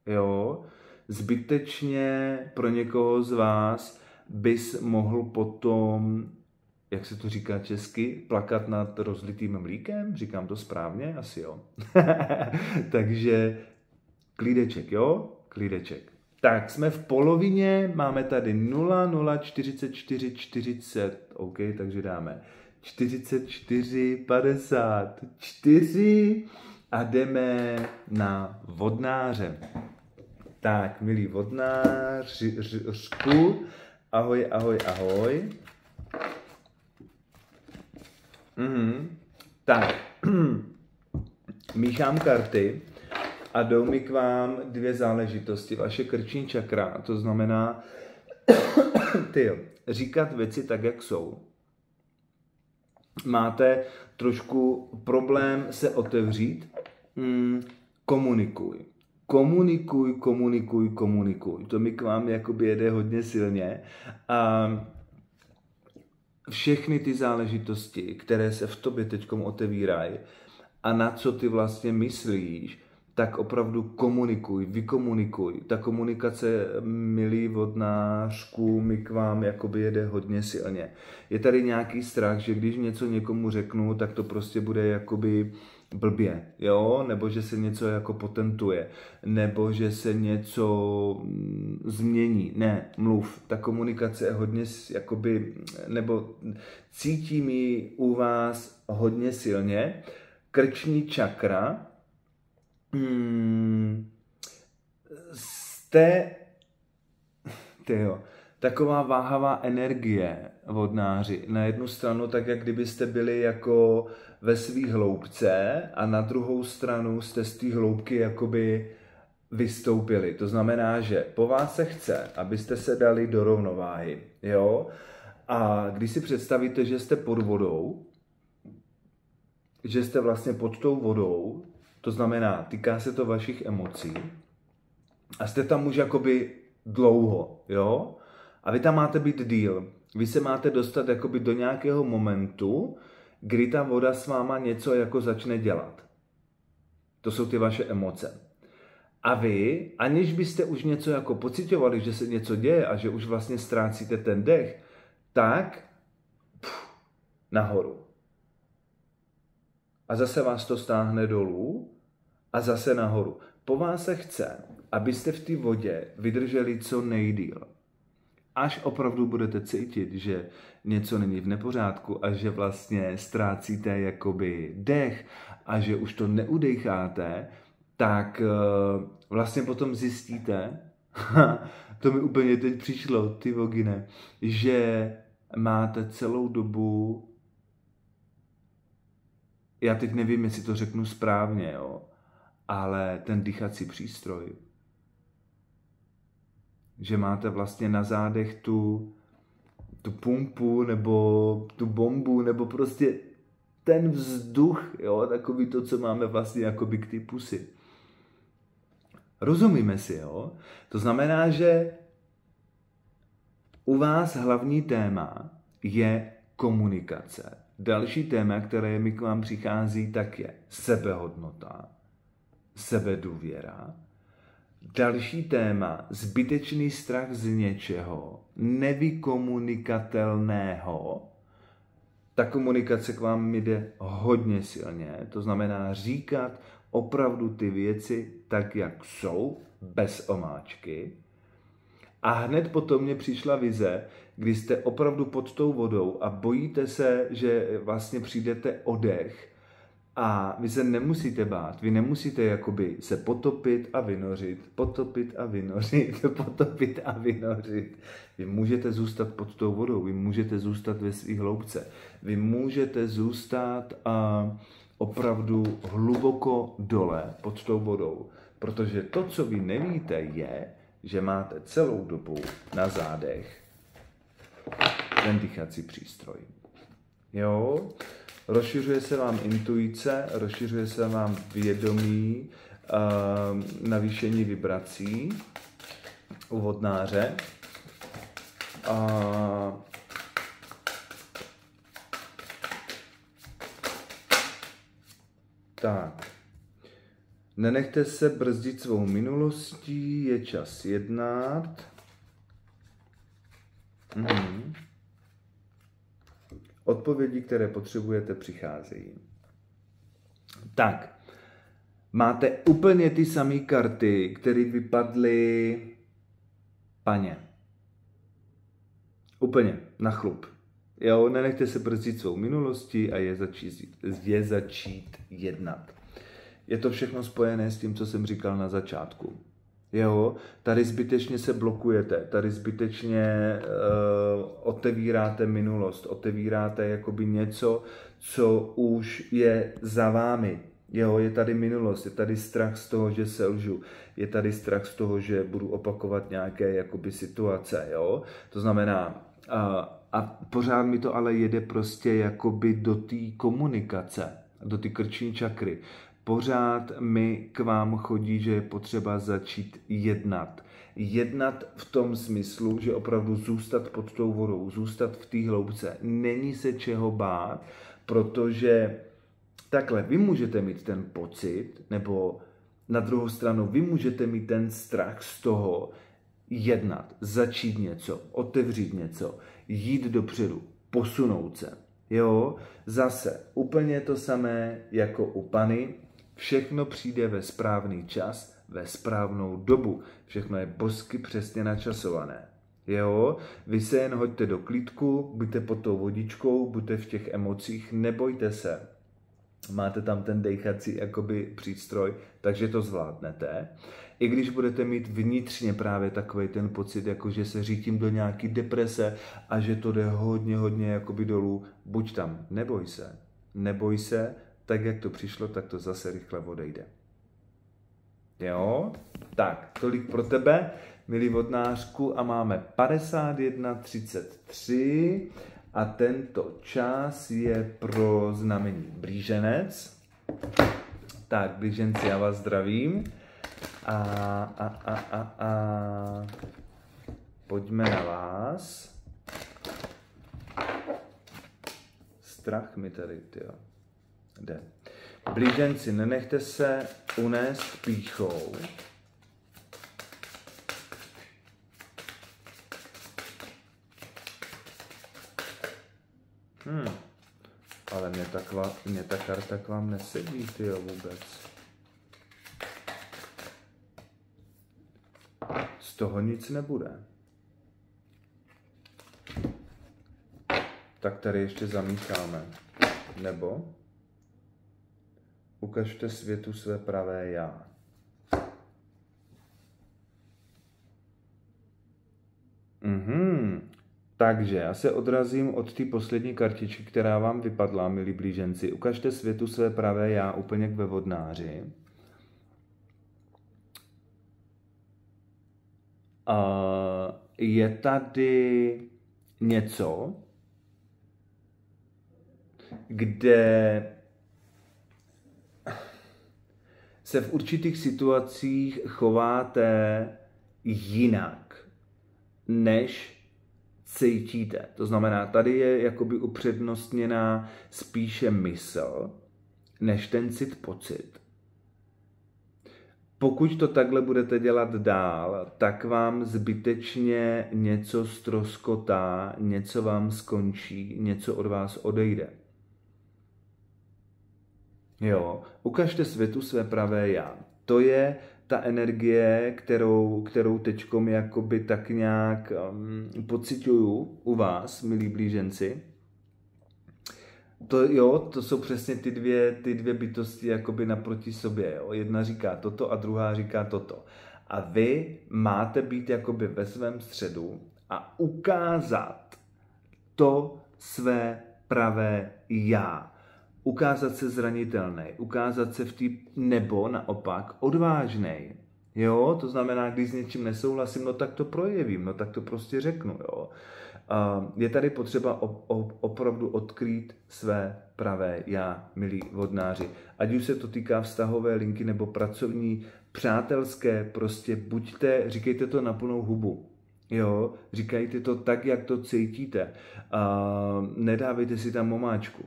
Jo, zbytečně pro někoho z vás bys mohl potom, jak se to říká česky, plakat nad rozlitým mlíkem? Říkám to správně? Asi jo. Takže klídeček, jo? Klídeček. Tak, jsme v polovině, máme tady 0, 0, 44, 40, OK, takže dáme 44, 54 a jdeme na vodnáře. Tak, milí vodnářku, ahoj, ahoj, ahoj. Tak, míchám karty a jdou mi k vám dvě záležitosti. Vaše krční čakra, to znamená říkat věci tak, jak jsou. Máte trošku problém se otevřít, komunikuj. Komunikuj. To mi k vám jakoby jede hodně silně. A všechny ty záležitosti, které se v tobě teďkom otevírají a na co ty vlastně myslíš, tak opravdu vykomunikuj. Ta komunikace, milý vodnářku, mi k vám jakoby jede hodně silně. Je tady nějaký strach, že když něco někomu řeknu, tak to prostě bude jakoby blbě, jo? Nebo že se něco jako potentuje, nebo že se něco změní. Ne, mluv. Ta komunikace je hodně jakoby, nebo cítím ji u vás hodně silně. Krční čakra, taková váhavá energie, vodnáři. Na jednu stranu tak, jak kdybyste byli jako ve svý hloubce a na druhou stranu jste z té hloubky jakoby vystoupili. To znamená, že po vás se chce, abyste se dali do rovnováhy. Jo? A když si představíte, že jste pod vodou, že jste vlastně pod tou vodou, to znamená, týká se to vašich emocí a jste tam už jakoby dlouho, jo? A vy tam máte být díl. Vy se máte dostat jakoby do nějakého momentu, kdy ta voda s váma něco jako začne dělat. To jsou ty vaše emoce. A vy, aniž byste už něco jako pociťovali, že se něco děje a že už vlastně ztrácíte ten dech, tak nahoru. A zase vás to stáhne dolů a zase nahoru. Po vás se chce, abyste v té vodě vydrželi co nejdýl. Až opravdu budete cítit, že něco není v nepořádku a že vlastně ztrácíte jakoby dech a že už to neudecháte, tak vlastně potom zjistíte, to mi úplně teď přišlo, ty vogine, že máte celou dobu, já teď nevím, jestli to řeknu správně, jo, ale ten dýchací přístroj, že máte vlastně na zádech tu pumpu nebo tu bombu nebo prostě ten vzduch, jo, takový to, co máme vlastně jakoby k ty pusy. Rozumíme si, jo? To znamená, že u vás hlavní téma je komunikace. Další téma, které mi k vám přichází, tak je sebehodnota, sebedůvěra. Další téma, zbytečný strach z něčeho, nevykomunikatelného. Ta komunikace k vám jde hodně silně, to znamená říkat opravdu ty věci tak, jak jsou, bez omáčky. A hned potom mě přišla vize, kdy jste opravdu pod tou vodou a bojíte se, že vlastně přijdete o dech. A vy se nemusíte bát, vy nemusíte jakoby se potopit a vynořit, potopit a vynořit, potopit a vynořit. Vy můžete zůstat pod tou vodou, vy můžete zůstat ve svých hloubce, vy můžete zůstat opravdu hluboko dole pod tou vodou, protože to, co vy nevíte, je, že máte celou dobu na zádech ten dýchací přístroj. Jo? Rozšiřuje se vám intuice, rozšiřuje se vám vědomí, navýšení vibrací u vodnáře. Tak. Nenechte se brzdit svou minulostí, je čas jednat. Odpovědi, které potřebujete, přicházejí. Tak, máte úplně ty samé karty, které vypadly paně. Úplně, na chlup. Jo, nenechte se brzdit svou minulostí a je začít jednat. Je to všechno spojené s tím, co jsem říkal na začátku. Jo, tady zbytečně se blokujete, tady zbytečně otevíráte minulost, otevíráte jakoby něco, co už je za vámi. Jo, je tady minulost, je tady strach z toho, že selžu, je tady strach z toho, že budu opakovat nějaké jakoby situace, jo. To znamená, a pořád mi to ale jede prostě jakoby do té komunikace, do té krční čakry. Pořád mi k vám chodí, že je potřeba začít jednat. Jednat v tom smyslu, že opravdu zůstat pod tou vodou, zůstat v té hloubce. Není se čeho bát, protože takhle, vy můžete mít ten pocit, nebo na druhou stranu, vy můžete mít ten strach z toho jednat, začít něco, otevřít něco, jít dopředu, posunout se. Jo, zase úplně to samé jako u Pany, všechno přijde ve správný čas, ve správnou dobu. Všechno je božsky přesně načasované. Jo, vy se jen hoďte do klídku, buďte pod tou vodičkou, buďte v těch emocích, nebojte se. Máte tam ten dejchací jakoby přístroj, takže to zvládnete. I když budete mít vnitřně právě takový ten pocit, jako že se řítím do nějaký deprese a že to jde hodně jakoby dolů, buď tam, neboj se, tak jak to přišlo, tak to zase rychle odejde. Jo? Tak, tolik pro tebe, milý vodnářku, a máme 51:33 a tento čas je pro znamení Blíženec. Tak, Blíženci, já vás zdravím. Pojďme na vás. Strach mi tady, tyjo, jde. Blíženci, nenechte se unést pýchou. Ale mě ta karta k vám nesedí, tyjo, vůbec. Z toho nic nebude. Tak tady ještě zamícháme. Nebo ukažte světu své pravé já. Takže já se odrazím od té poslední kartičky, která vám vypadla, milí blíženci. Ukažte světu své pravé já úplně k ve vodnáři. Je tady něco, kde se v určitých situacích chováte jinak, než cítíte. To znamená, tady je jakoby upřednostněná spíše mysl, než ten pocit. Pokud to takhle budete dělat dál, tak vám zbytečně něco ztroskotá, něco vám skončí, něco od vás odejde. Jo, ukažte světu své pravé já. To je ta energie, kterou teďkom jakoby tak nějak pociťuju u vás, milí blíženci. To jsou přesně ty dvě bytosti jakoby naproti sobě. Jo? Jedna říká toto a druhá říká toto. A vy máte být jakoby ve svém středu a ukázat to své pravé já. Ukázat se zranitelný, ukázat se nebo naopak odvážnej. Jo, to znamená, když s něčím nesouhlasím, no tak to projevím, no tak to prostě řeknu, jo. Je tady potřeba opravdu odkrýt své pravé já, milí vodnáři. Ať už se to týká vztahové linky nebo pracovní, přátelské, prostě říkejte to na plnou hubu. Jo, říkejte to tak, jak to cítíte. Nedávejte si tam omáčku.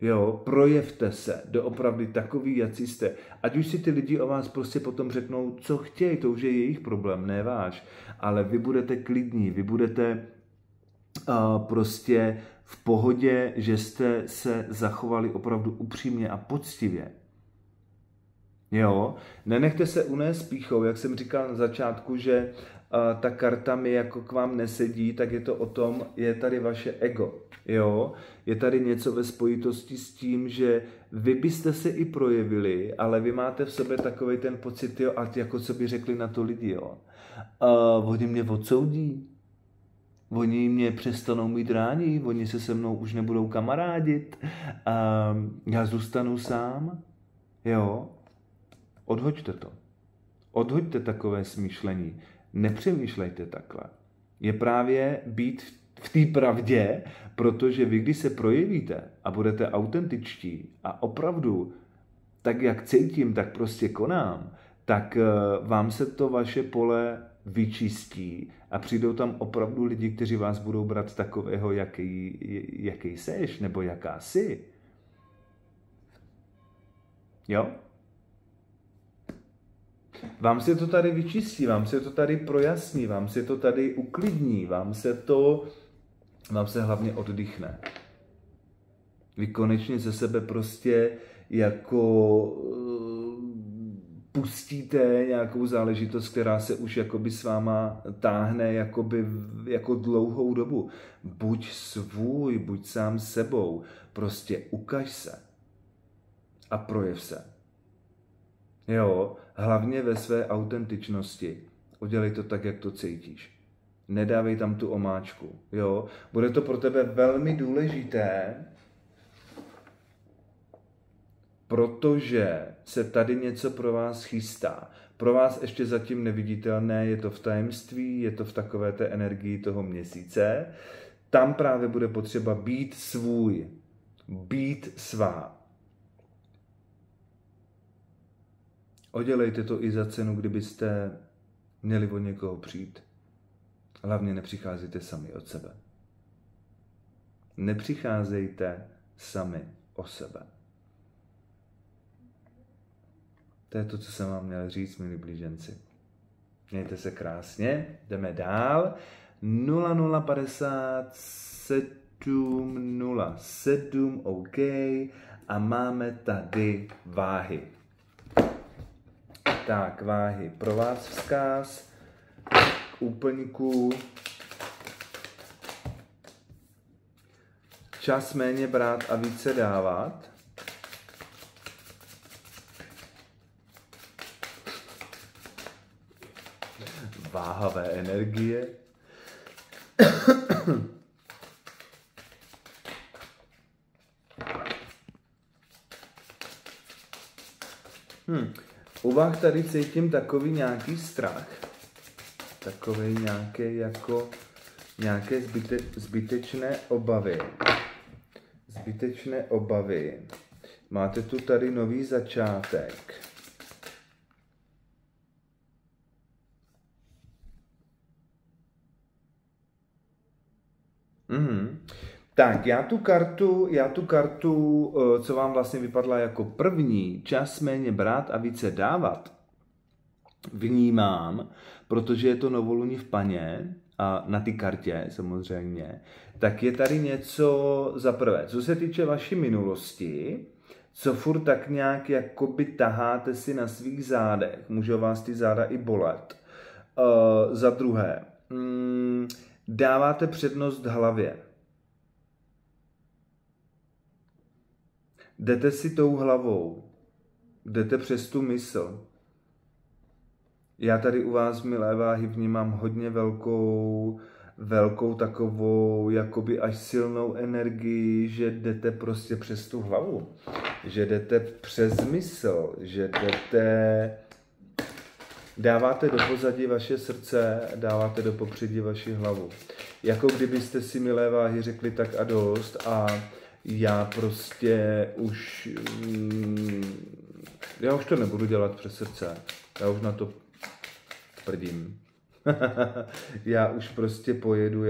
Jo, projevte se doopravdy takový, jací jste. Ať už si ty lidi o vás prostě potom řeknou, co chtějí, to už je jejich problém, ne váš. Ale vy budete klidní, vy budete prostě v pohodě, že jste se zachovali opravdu upřímně a poctivě. Jo, nenechte se unést pýchou, jak jsem říkal na začátku, že ta karta mi jako k vám nesedí, tak je to o tom, je tady vaše ego, jo, je tady něco ve spojitosti s tím, že vy byste se i projevili, ale vy máte v sobě takovej ten pocit, jo, a jako co by řekli na to lidi, jo, oni mě odsoudí, oni mě přestanou mít rádi, oni se mnou už nebudou kamarádit, já zůstanu sám, jo. Odhoďte to. Odhoďte takové smýšlení. Nepřemýšlejte takhle. Je právě být v té pravdě, protože vy, když se projevíte a budete autentičtí a opravdu tak, jak cítím, tak prostě konám, tak vám se to vaše pole vyčistí a přijdou tam opravdu lidi, kteří vás budou brát takového, jaký seš, nebo jaká jsi. Jo? Vám se to tady vyčistí, vám se to tady projasní, vám se to tady uklidní, vám se hlavně oddychne. Vy konečně ze sebe prostě jako pustíte nějakou záležitost, která se už jakoby s váma táhne jako dlouhou dobu. Buď svůj, buď sám sebou, prostě ukaž se a projev se. Jo, hlavně ve své autentičnosti. Udělej to tak, jak to cítíš. Nedávej tam tu omáčku. Jo, bude to pro tebe velmi důležité, protože se tady něco pro vás chystá. Pro vás ještě zatím neviditelné, je to v tajemství, je to v takové té energii toho měsíce. Tam právě bude potřeba být svůj, být svá. Odělejte to i za cenu, kdybyste měli od někoho přijít. Hlavně nepřicházejte sami od sebe. Nepřicházejte sami o sebe. To je to, co jsem vám měl říct, milí blíženci. Mějte se krásně, jdeme dál. 005707, OK. A máme tady váhy. Tak, váhy, pro vás vzkaz k úplňku. Čas méně brát a více dávat. Váhavé energie. U vás tady cítím takový nějaký strach. Takový nějaké zbytečné obavy. Zbytečné obavy. Máte tu tady nový začátek. Tak, já tu kartu, co vám vlastně vypadla jako první, čas méně brát a více dávat, vnímám, protože je to novoluní v paně a na ty kartě samozřejmě, tak je tady něco za prvé. Co se týče vaší minulosti, co furt tak nějak jakoby taháte si na svých zádech, může vás ty záda i bolet. Za druhé, dáváte přednost hlavě. Jdete si tou hlavou, jdete přes tu mysl. Já tady u vás, milé váhy, vnímám hodně velkou takovou, jakoby až silnou energii, že jdete prostě přes tu hlavu. Že jdete přes mysl, že dáváte do pozadí vaše srdce, dáváte do popředí vaši hlavu. Jako kdybyste si, milé váhy, řekli tak a dost a já prostě už to nebudu dělat přes srdce. Já už na to tvrdím. Já už prostě pojedu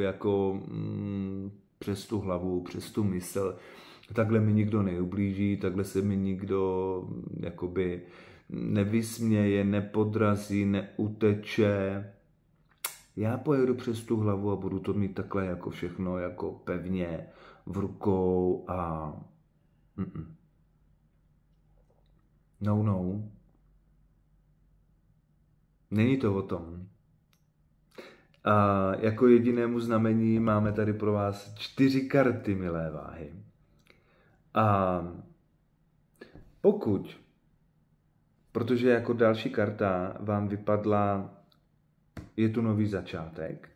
jako přes tu hlavu, přes tu mysl. Takhle mi nikdo neublíží, takhle se mi nikdo jakoby nevysměje, nepodrazí, neuteče. Já pojedu přes tu hlavu a budu to mít takhle jako všechno jako pevně, v rukou a... No. Není to o tom. A jako jedinému znamení máme tady pro vás 4 karty, milé váhy. A pokud, protože jako další karta vám vypadla, je tu nový začátek,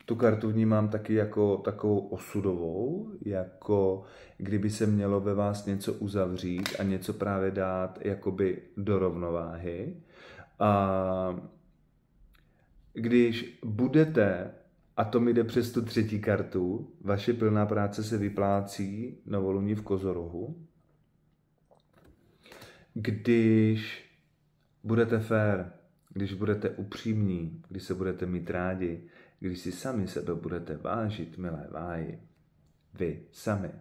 tu kartu vnímám taky jako takovou osudovou, jako kdyby se mělo ve vás něco uzavřít a něco právě dát jakoby do rovnováhy. A když budete, a to mi jde přes tu 3. kartu, vaše pilná práce se vyplácí novoluní v Kozorohu, když budete fér, když budete upřímní, když se budete mít rádi, když si sami sebe budete vážit, milé váhy, vy sami,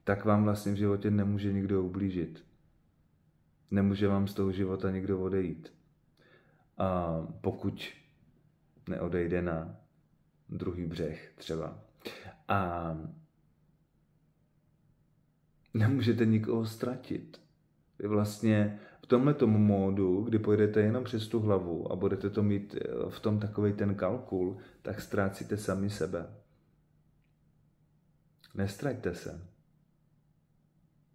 tak vám vlastně v životě nemůže nikdo ublížit. Nemůže vám z toho života nikdo odejít. A pokud neodejde na druhý břeh třeba. A nemůžete nikoho ztratit. Vy vlastně v tomhletom módu, kdy pojedete jenom přes tu hlavu a budete to mít v tom takovej ten kalkul, tak ztrácíte sami sebe. Nestraťte se.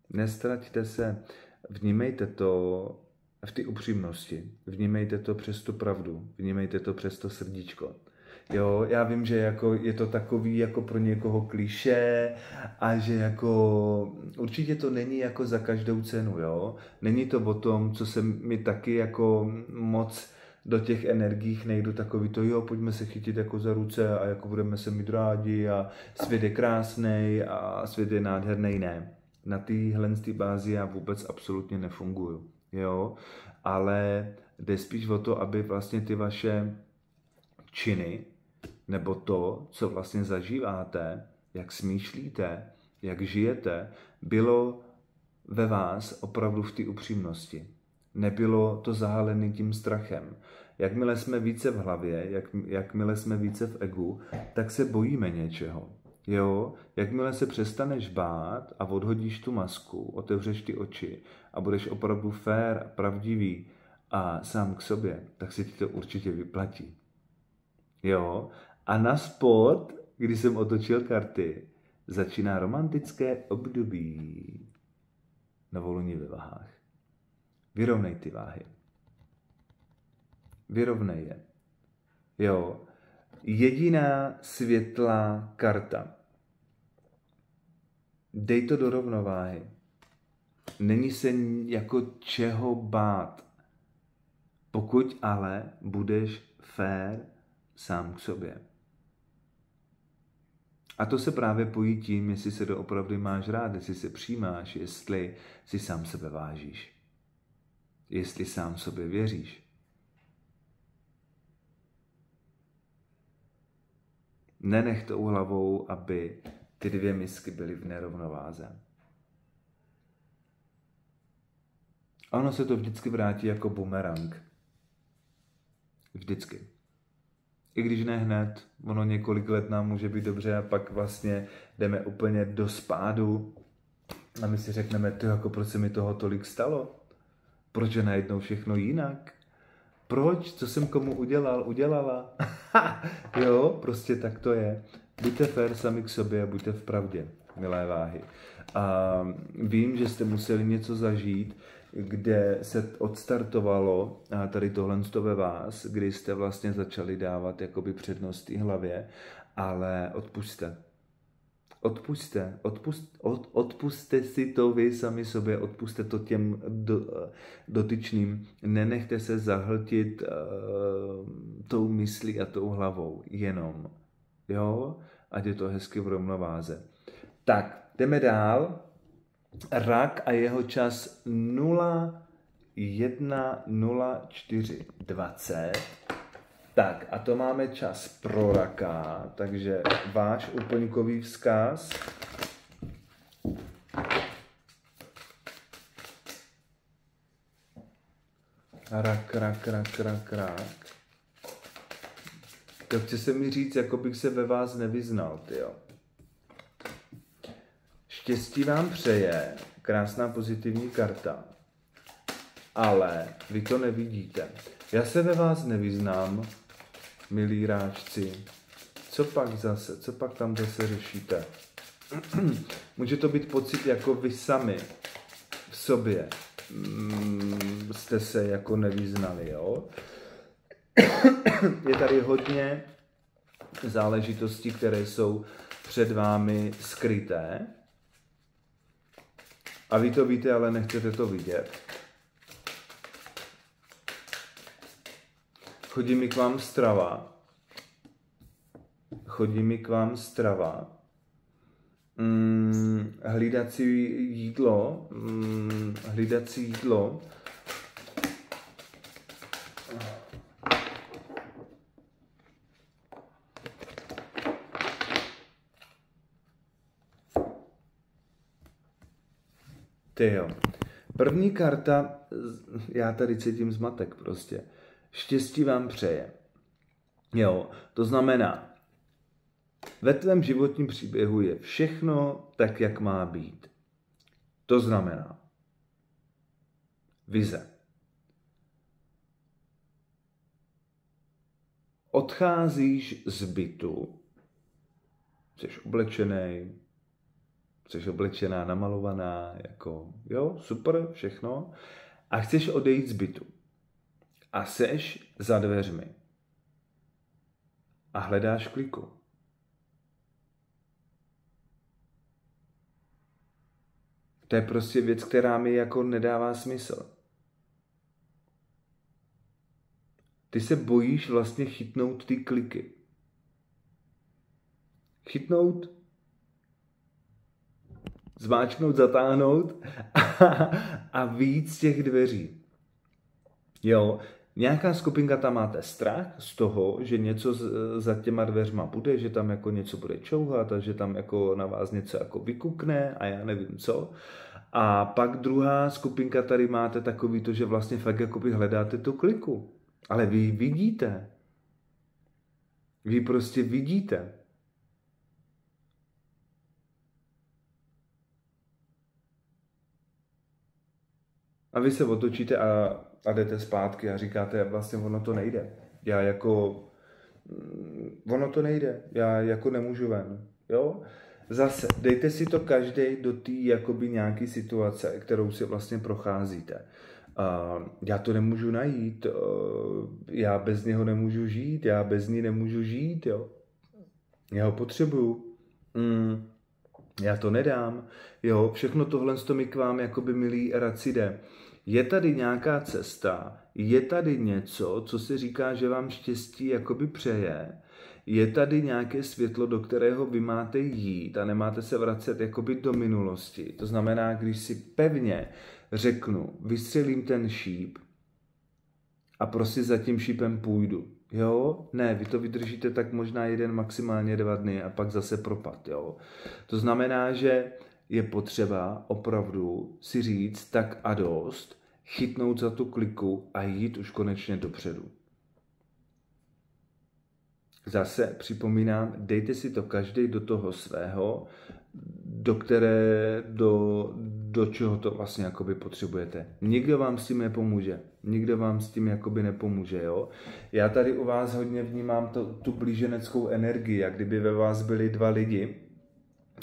Nestraťte se. Vnímejte to v té upřímnosti. Vnímejte to přes tu pravdu. Vnímejte to přes to srdíčko. Jo, já vím, že jako je to takový jako pro někoho klišé a že jako určitě to není jako za každou cenu, jo. Není to o tom, co se mi taky jako moc do těch energiích nejdu, takový to, jo, pojďme se chytit jako za ruce a jako budeme se mít rádi a svět je krásnej a svět je nádherný, ne. Na téhle bázi já vůbec absolutně nefunguju, jo, ale jde spíš o to, aby vlastně ty vaše činy, nebo to, co vlastně zažíváte, jak smýšlíte, jak žijete, bylo ve vás opravdu v té upřímnosti. Nebylo to zahalené tím strachem. Jakmile jsme více v hlavě, jakmile jsme více v egu, tak se bojíme něčeho. Jo? Jakmile se přestaneš bát a odhodíš tu masku, otevřeš ty oči a budeš opravdu fér, pravdivý a sám k sobě, tak se ti to určitě vyplatí. Jo? A na spod, když jsem otočil karty, začíná romantické období. Novoluní ve váhách. Vyrovnej ty váhy. Vyrovnej je. Jo? Jediná světlá karta. Dej to do rovnováhy. Není se jako čeho bát. Pokud ale budeš fér sám k sobě. A to se právě pojí tím, jestli se doopravdy máš rád, jestli se přijímáš, jestli si sám sebe vážíš. Jestli sám sobě věříš. Nenech tou hlavou, aby ty 2 misky byly v nerovnováze. Ono se to vždycky vrátí jako bumerang. Vždycky. I když ne hned, ono několik let nám může být dobře a pak vlastně jdeme úplně do spádu a my si řekneme, ty jako proč se mi toho tolik stalo? Proč je najednou všechno jinak? Proč? Co jsem komu udělala? Jo, prostě tak to je. Buďte fér sami k sobě a buďte v pravdě, milé váhy. A vím, že jste museli něco zažít, kde se odstartovalo tady tohle ve vás, kdy jste vlastně začali dávat jakoby přednost té hlavě, ale odpusťte. Odpusťte si to vy sami sobě, odpusťte to těm dotyčným. Nenechte se zahltit tou myslí a tou hlavou, jenom. Jo? Ať je to hezky v rovnováze. Tak, jdeme dál. Rak a jeho čas 01.04.20. Tak a to máme čas pro raka, takže váš úplňkový vzkaz. Rak. To chce se mi říct, jako bych se ve vás nevyznal, tyjo. Štěstí vám přeje, krásná pozitivní karta, ale vy to nevidíte. Já se ve vás nevyznám, milí ráčci. Co pak tam zase řešíte? Může to být pocit, jako vy sami v sobě jste se jako nevyznali, jo? Je tady hodně záležitostí, které jsou před vámi skryté. A vy to víte, ale nechcete to vidět. Chodí mi k vám strava. Hlídací jídlo. Tyjo. První karta, já tady cítím zmatek prostě. Štěstí vám přeje. Jo, to znamená, ve tvém životním příběhu je všechno tak, jak má být. To znamená vize. Odcházíš z bytu, jsi oblečený, jsi oblečená, namalovaná, jako, jo, super, všechno. A chceš odejít z bytu. A seš za dveřmi. A hledáš kliku. To je prostě věc, která mi jako nedává smysl. Ty se bojíš vlastně chytnout ty kliky. Chytnout, zmáčknout, zatáhnout a víc těch dveří. Jo, nějaká skupinka tam máte strach z toho, že něco za těma dveřma bude, že tam jako něco bude čouhat a že tam jako na vás něco jako vykukne a já nevím co. A pak druhá skupinka tady máte takový to, že vlastně fakt jakoby hledáte tu kliku. Ale vy vidíte. Vy prostě vidíte. A vy se otočíte a jdete zpátky a říkáte, vlastně ono to nejde. Ono to nejde, já jako nemůžu ven, jo? Zase, dejte si to každý do té jakoby nějaký situace, kterou si vlastně procházíte. Já to nemůžu najít, já bez něho nemůžu žít, já bez ní nemůžu žít, jo? Já ho potřebuju. Já to nedám, jo, všechno tohle mi k vám, jakoby milí raci jde. Je tady nějaká cesta, je tady něco, co se říká, že vám štěstí jakoby přeje, je tady nějaké světlo, do kterého vy máte jít a nemáte se vracet jakoby do minulosti. To znamená, když si pevně řeknu, vystřelím ten šíp a prostě za tím šípem půjdu. Jo? Ne, vy to vydržíte tak možná 1, maximálně 2 dny a pak zase propad. Jo? To znamená, že je potřeba opravdu si říct tak a dost, chytnout za tu kliku a jít už konečně dopředu. Zase připomínám, dejte si to každý do toho svého, do čeho to vlastně jakoby potřebujete. Nikdo vám s tím nepomůže. Nikdo vám s tím jakoby nepomůže, jo. Já tady u vás hodně vnímám tu blíženeckou energii, jak kdyby ve vás byli 2 lidi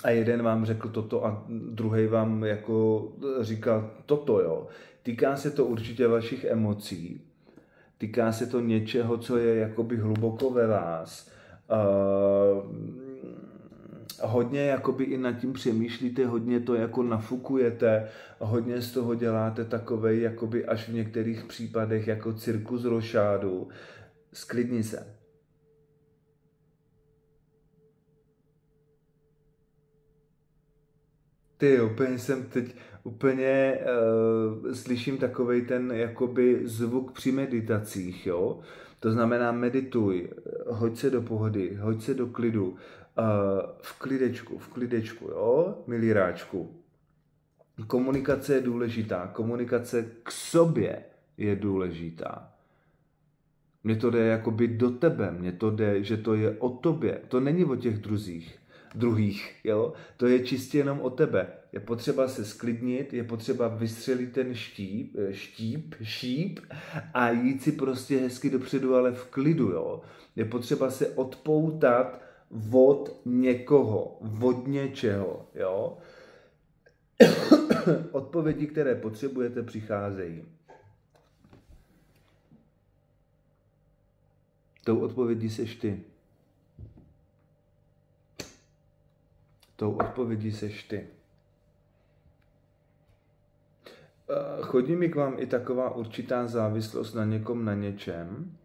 a jeden vám řekl toto a druhý vám jako říkal toto, jo. Týká se to určitě vašich emocí, týká se to něčeho, co je jakoby hluboko ve vás. Hodně jakoby i nad tím přemýšlíte, hodně to jako nafukujete, hodně z toho děláte takovej jakoby až v některých případech jako cirkus rošádu. Sklidni se. Ty, úplně jsem teď, slyším takovej ten jakoby zvuk při meditacích, jo. To znamená medituj, hoď se do pohody, hoď se do klidu, v klidečku, jo, milí ráčku. Komunikace je důležitá, komunikace k sobě je důležitá. Mně to jde jakoby do tebe, mně to jde, že to je o tobě. To není o těch druhých, jo? To je čistě jenom o tebe. Je potřeba se sklidnit, je potřeba vystřelit ten šíp a jít si prostě hezky dopředu, ale v klidu, jo? Je potřeba se odpoutat od někoho, od něčeho, jo? Odpovědi, které potřebujete, přicházejí. Tou odpovědí seš ty. Tou odpovědí seš ty. Chodí mi k vám i taková určitá závislost na někom, na něčem.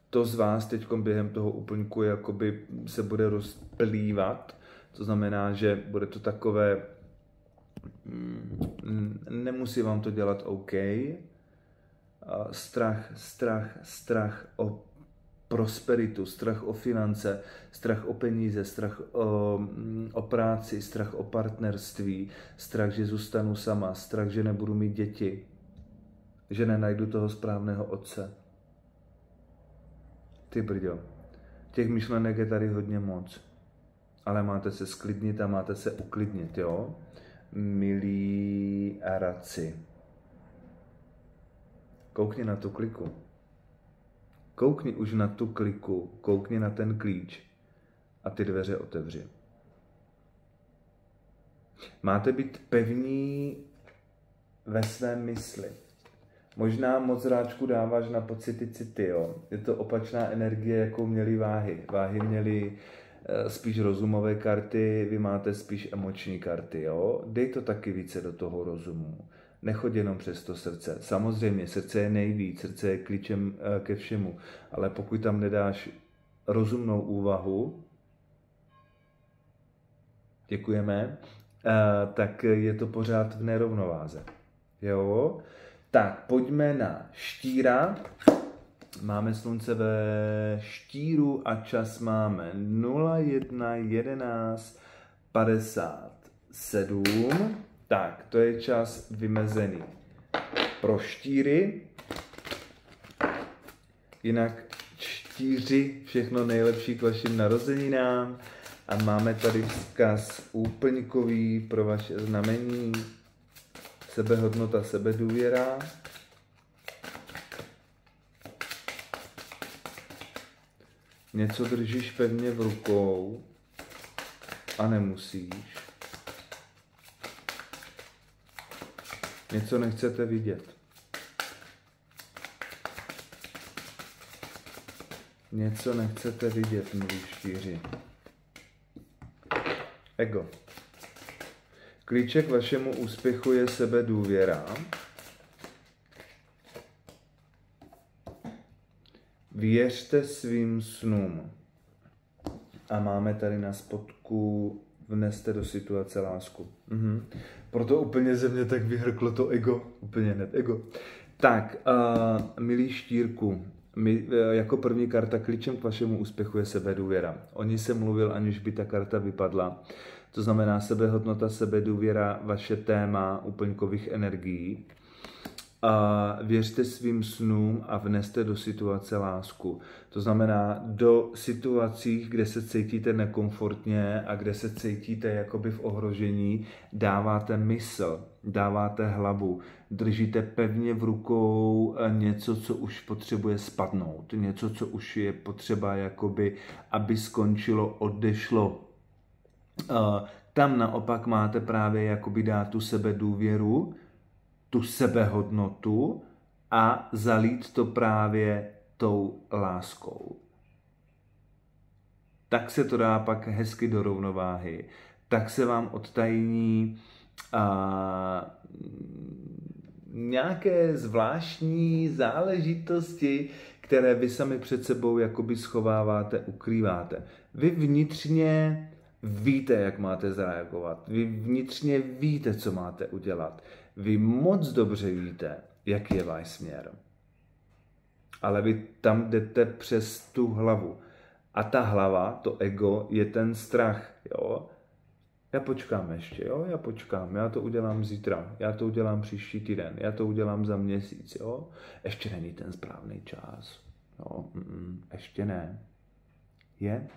To z vás teď během toho úplňku jakoby se bude rozplývat. To znamená, že bude to takové, nemusí vám to dělat OK. Strach o prosperitu, strach o finance, strach o peníze, strach o práci, strach o partnerství, strach, že zůstanu sama, strach, že nebudu mít děti, že nenajdu toho správného otce. Ty brďo, těch myšlenek je tady hodně moc, ale máte se sklidnit a máte se uklidnit, jo? Milí raci. Koukni na tu kliku. Koukni už na tu kliku, koukni na ten klíč a ty dveře otevři. Máte být pevní ve své mysli. Možná moc ráčku dáváš na pocity city, jo. Je to opačná energie, jakou měly váhy. Váhy měly spíš rozumové karty, vy máte spíš emoční karty, jo. Dej to taky více do toho rozumu. Nechoď jenom přes to srdce. Samozřejmě, srdce je nejvíc, srdce je klíčem ke všemu, ale pokud tam nedáš rozumnou úvahu, děkujeme, tak je to pořád v nerovnováze. Jo? Tak, pojďme na štíra. Máme slunce ve štíru a čas máme 01:11:57. Tak, to je čas vymezený pro štíry. Jinak štíři, všechno nejlepší k vašim narozeninám. A máme tady vzkaz úplňkový pro vaše znamení. Sebehodnota, sebedůvěra. Něco držíš pevně v rukou a nemusíš. Něco nechcete vidět. Něco nechcete vidět, milí štíři. Ego. Klíček vašemu úspěchu je sebedůvěra. Věřte svým snům. A máme tady na spodku vneste do situace lásku. Proto úplně ze mě tak vyhrklo to ego. Úplně hned ego. Tak, milý štírku, jako první karta klíčem k vašemu úspěchu je sebedůvěra. O ní jsem mluvil, aniž by ta karta vypadla. To znamená sebehodnota, sebedůvěra, vaše téma úplňkových energií. Věřte svým snům a vneste do situace lásku. To znamená do situací, kde se cítíte nekomfortně a kde se cítíte jakoby v ohrožení, dáváte mysl, dáváte hlavu, držíte pevně v rukou něco, co už potřebuje spadnout, něco, co už je potřeba jakoby, aby skončilo, odešlo. Tam naopak máte právě jakoby dát tu sebedůvěru, tu sebehodnotu a zalít to právě tou láskou. Tak se to dá pak hezky do rovnováhy. Tak se vám odtajní nějaké zvláštní záležitosti, které vy sami před sebou jakoby schováváte, ukrýváte. Vy vnitřně víte, jak máte zareagovat. Vy vnitřně víte, co máte udělat. Vy moc dobře víte, jaký je váš směr. Ale vy tam jdete přes tu hlavu. A ta hlava, to ego, je ten strach. Jo? Já počkám ještě, jo? Já počkám, já to udělám zítra, já to udělám příští týden, já to udělám za měsíc. Jo? Ještě není ten správný čas. No, ještě ne. Je?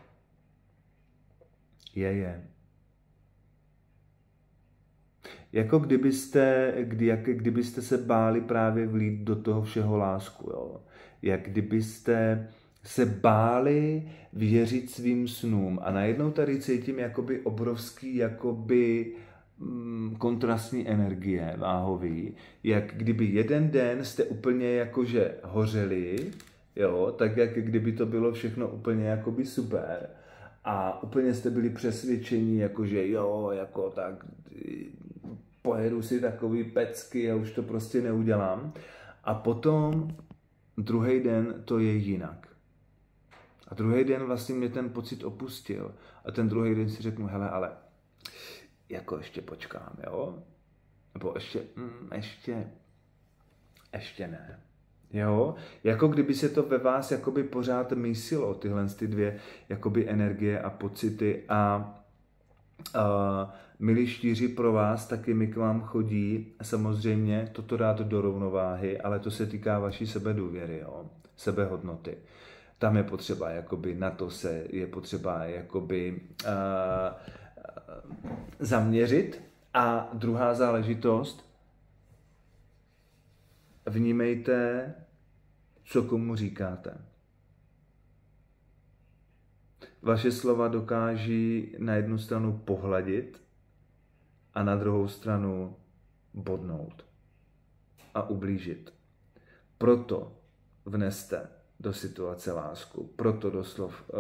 Je. Jako kdybyste se báli právě vlít do toho všeho lásku, jo. Jak kdybyste se báli věřit svým snům. A najednou tady cítím jakoby obrovský, jakoby kontrastní energie váhový. Jak kdyby jeden den jste úplně jakože hořeli, jo, tak jak kdyby to bylo všechno úplně jakoby super. A úplně jste byli přesvědčení, jakože jo, jako tak pojedu si takový pecky a už to prostě neudělám. A potom druhý den to je jinak. A druhý den vlastně mě ten pocit opustil. A ten druhý den si řeknu, hele, ale jako ještě počkám, jo? Nebo ještě ne. Jo? Jako kdyby se to ve vás jakoby pořád mísilo, tyhle ty dvě jakoby energie a pocity a milí štíři, pro vás taky mi k vám chodí samozřejmě toto dát do rovnováhy, ale to se týká vaší sebedůvěry, jo? Sebehodnoty. Tam je potřeba, jakoby na to je potřeba jakoby zaměřit. A druhá záležitost, vnímejte, co komu říkáte. Vaše slova dokáží na jednu stranu pohladit a na druhou stranu bodnout a ublížit. Proto vneste do situace lásku, proto do slov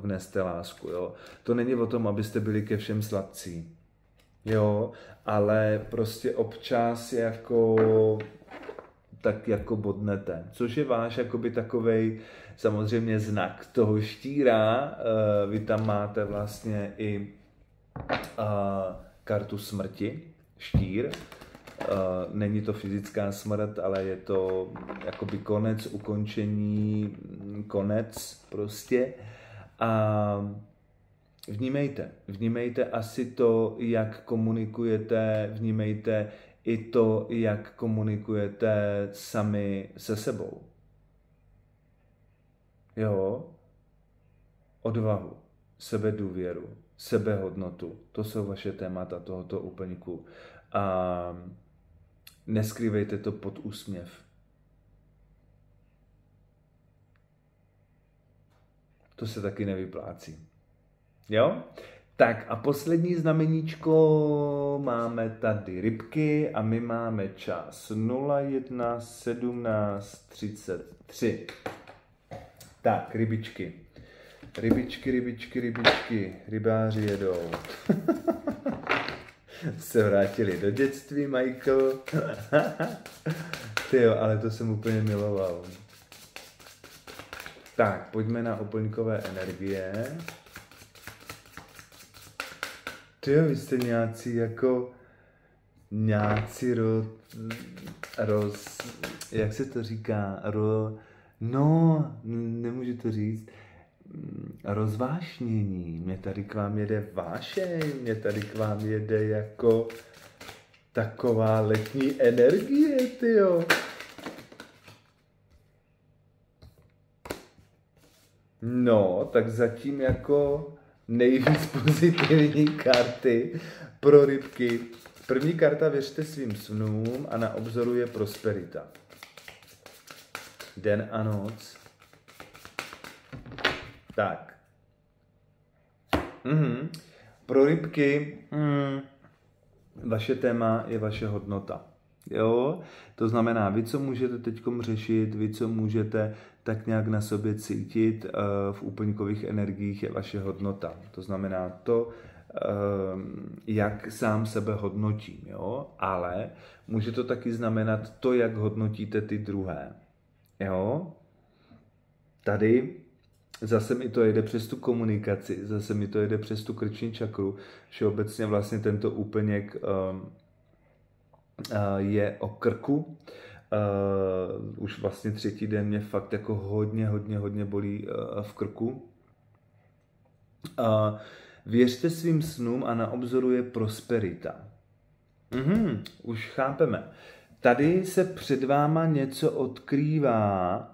vneste lásku. Jo. To není o tom, abyste byli ke všem sladcí, jo, ale prostě občas tak jako bodnete, což je váš jakoby takovej samozřejmě znak toho štíra. Vy tam máte vlastně i kartu smrti, štír. Není to fyzická smrt, ale je to jakoby konec, ukončení, konec prostě. A vnímejte asi to, jak komunikujete, vnímejte i to, jak komunikujete sami se sebou. Jo? Odvahu, sebedůvěru, sebehodnotu, to jsou vaše témata tohoto úplňku. A neskrývejte to pod úsměv. To se taky nevyplácí. Jo? Tak a poslední znameníčko máme tady rybky a my máme čas 01:17:33. Tak, rybičky. Rybičky, rybáři jedou. Se vrátili do dětství, Michael. Tyjo, ale to jsem úplně miloval. Tak, pojďme na úplňkové energie. Tyjo, vy jste nějací jak se to říká, no, nemůžu to říct, rozvášnění. Mě tady k vám jede vášeň, mě tady k vám jede jako taková letní energie, tyjo. No, tak zatím jako nejvíc pozitivní karty pro rybky. První karta, věřte svým snům a na obzoru je prosperita. Den a noc. Tak. Pro rybky vaše téma je vaše hodnota. Jo? To znamená, vy, co můžete teďkom řešit, vy, co můžete tak nějak na sobě cítit v úplňkových energiích, je vaše hodnota. To znamená to, jak sám sebe hodnotím. Jo? Ale může to taky znamenat to, jak hodnotíte ty druhé. Jo? Tady zase mi to jede přes tu komunikaci, zase mi to jede přes tu krční čakru. Všeobecně vlastně tento úplněk je o krku. Už vlastně třetí den mě fakt jako hodně bolí v krku. Věřte svým snům a na obzoru je prosperita. Už chápeme. Tady se před váma něco odkrývá.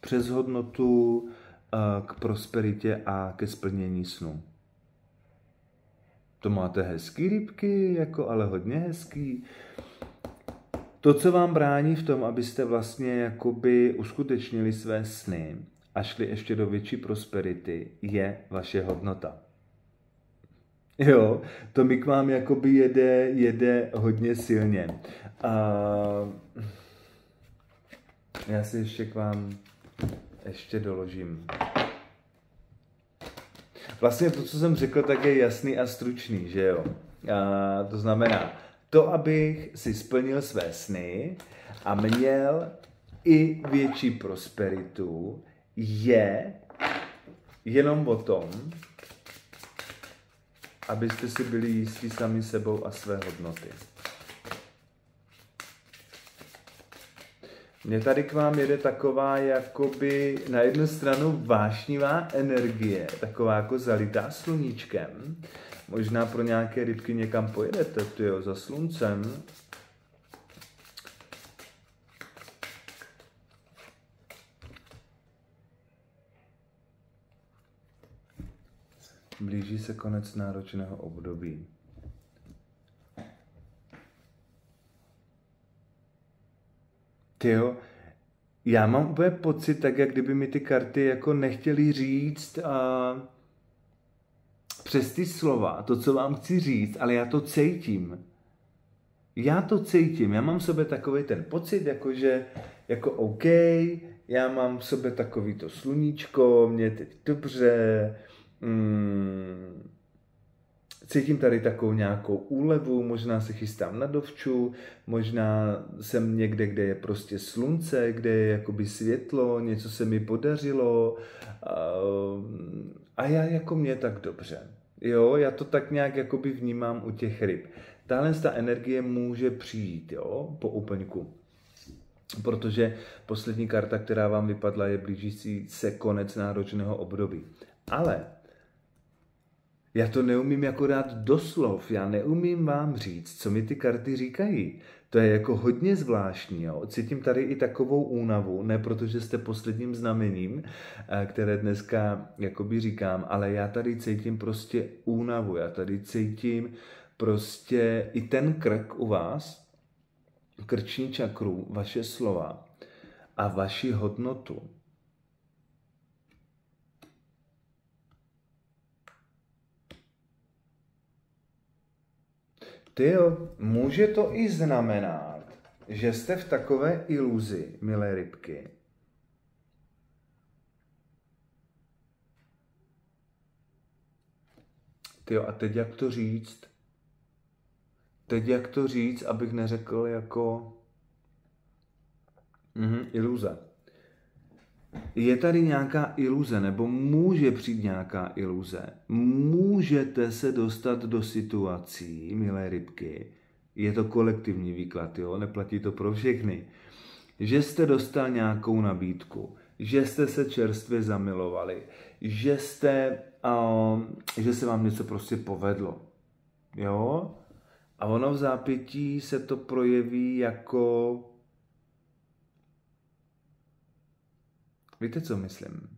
přes hodnotu k prosperitě a ke splnění snu. To máte hezký rybky, jako ale hodně hezký. To, co vám brání v tom, abyste vlastně jakoby uskutečnili své sny a šli ještě do větší prosperity, je vaše hodnota. Jo, to mi k vám jakoby jede hodně silně. A já si ještě k vám doložím. Vlastně to, co jsem řekl, tak je jasný a stručný, že jo? A to znamená, to, abych si splnil své sny a měl i větší prosperitu, je jenom o tom, abyste si byli jistí sami sebou a své hodnoty. Mně tady k vám jede taková jakoby na jednu stranu vášnivá energie, taková jako zalitá sluníčkem. Možná pro nějaké rybky někam pojedete, tyjo, za sluncem. Blíží se konec náročného období. Tyjo, já mám úplně pocit, tak jak kdyby mi ty karty jako nechtěly říct přes ty slova, to, co vám chci říct, ale já to cítím. Já mám v sobě takový ten pocit, jakože, jako OK, já mám v sobě takový to sluníčko, mě teď dobře, cítím tady takovou nějakou úlevu, možná se chystám na dovču, možná jsem někde, kde je prostě slunce, kde je jakoby světlo, něco se mi podařilo a já jako mě tak dobře. Jo, já to tak nějak jakoby vnímám u těch ryb. Tahle ta energie může přijít, jo, po úplňku. Protože poslední karta, která vám vypadla, je blížící se konec náročného období. Ale já to neumím jako dát doslov, já neumím vám říct, co mi ty karty říkají. To je jako hodně zvláštní, jo. Cítím tady i takovou únavu, ne protože jste posledním znamením, které dneska jakoby říkám, ale já tady cítím prostě únavu, já tady cítím prostě i ten krk u vás, krční čakru, vaše slova a vaši hodnotu. Tyjo, může to i znamenat, že jste v takové iluzi, milé rybky. Tyjo, a teď jak to říct? Abych neřekl jako iluze. Je tady nějaká iluze, nebo může přijít nějaká iluze. Můžete se dostat do situací, milé rybky, je to kolektivní výklad, jo? Neplatí to pro všechny, že jste dostal nějakou nabídku, že jste se čerstvě zamilovali, že se vám něco prostě povedlo. Jo? A ono v zápětí se to projeví jako... Víte, co myslím?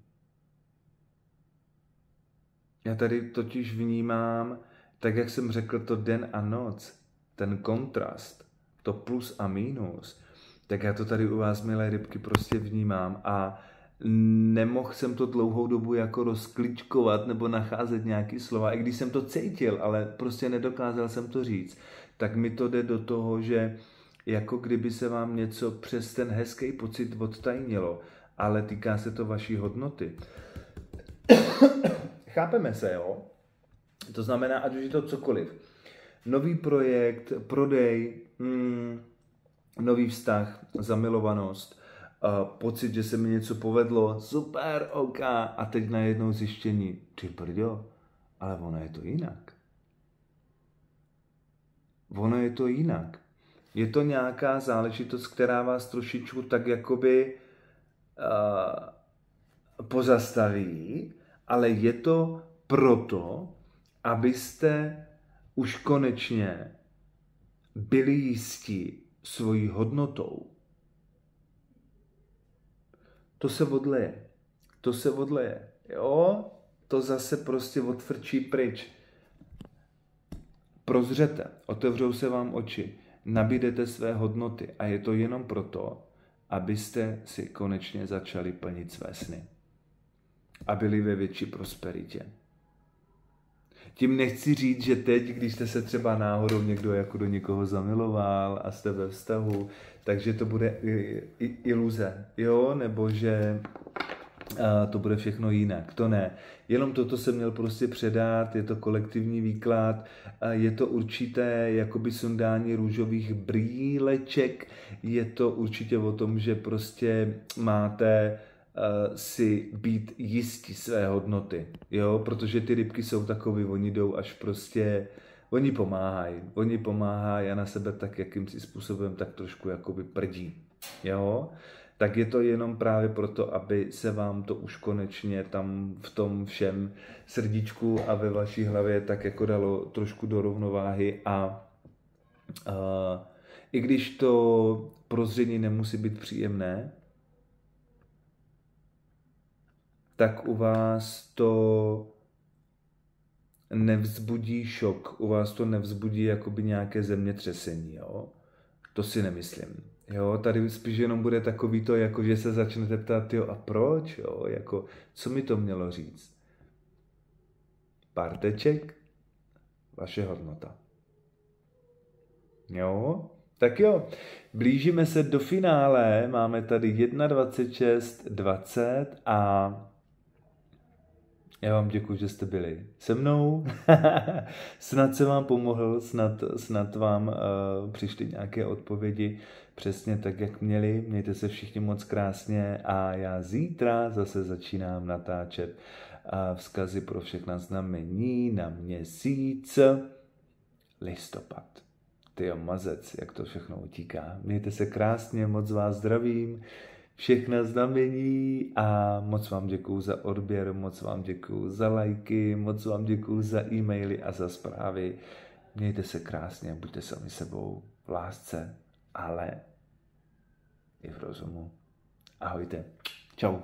Já tady totiž vnímám, tak jak jsem řekl, to den a noc, ten kontrast, to plus a mínus, tak já to tady u vás, milé rybky, prostě vnímám a nemohl jsem to dlouhou dobu jako rozklíčkovat nebo nacházet nějaký slova, i když jsem to cítil, ale prostě nedokázal jsem to říct, tak mi to jde do toho, že jako kdyby se vám něco přes ten hezký pocit odtajnilo, ale týká se to vaší hodnoty. Chápeme se, jo? To znamená, ať už je to cokoliv. Nový projekt, prodej, nový vztah, zamilovanost, pocit, že se mi něco povedlo, super, OK, a teď najednou zjištění, ty brďo, ale ono je to jinak. Je to nějaká záležitost, která vás trošičku tak jakoby pozastaví, ale je to proto, abyste už konečně byli jistí svojí hodnotou. to se odleje. To se odleje. Jo? To zase prostě odfrčí pryč. Prozřete, otevřou se vám oči, nabídete své hodnoty a je to jenom proto, abyste si konečně začali plnit své sny a byli ve větší prosperitě. Tím nechci říct, že teď, když jste se třeba náhodou někdo jako do někoho zamiloval a jste ve vztahu, takže to bude iluze, jo, nebo že to bude všechno jinak. To ne. Jenom toto jsem měl prostě předat, je to kolektivní výklad, je to určité jakoby sundání růžových brýleček, je to určitě o tom, že prostě máte si být jistí své hodnoty, jo, protože ty rybky jsou takový, oni jdou až prostě, oni pomáhají a na sebe tak jakýmsi způsobem tak trošku jakoby prdí, jo. Tak je to jenom právě proto, aby se vám to už konečně tam v tom všem srdíčku a ve vaší hlavě tak jako dalo trošku do rovnováhy a i když to prozření nemusí být příjemné, tak u vás to nevzbudí šok, u vás to nevzbudí jakoby nějaké zemětřesení, jo? To si nemyslím. Jo, tady spíš jenom bude takový to, jako že se začnete ptát, jo, a proč, jo, jako, co mi to mělo říct? Pár teček, vaše hodnota. Jo, tak jo, blížíme se do finále, máme tady 21:20 a já vám děkuji, že jste byli se mnou. Snad se vám pomohl, snad vám přišly nějaké odpovědi přesně tak, jak měli. Mějte se všichni moc krásně a já zítra zase začínám natáčet vzkazy pro všechna znamení na měsíc listopad. Tyjo, mazec, jak to všechno utíká. Mějte se krásně, moc vás zdravím. Všechna znamení a moc vám děkuju za odběr, moc vám děkuju za lajky, moc vám děkuju za e-maily a za zprávy. Mějte se krásně, buďte sami sebou v lásce, ale i v rozumu. Ahojte. Čau.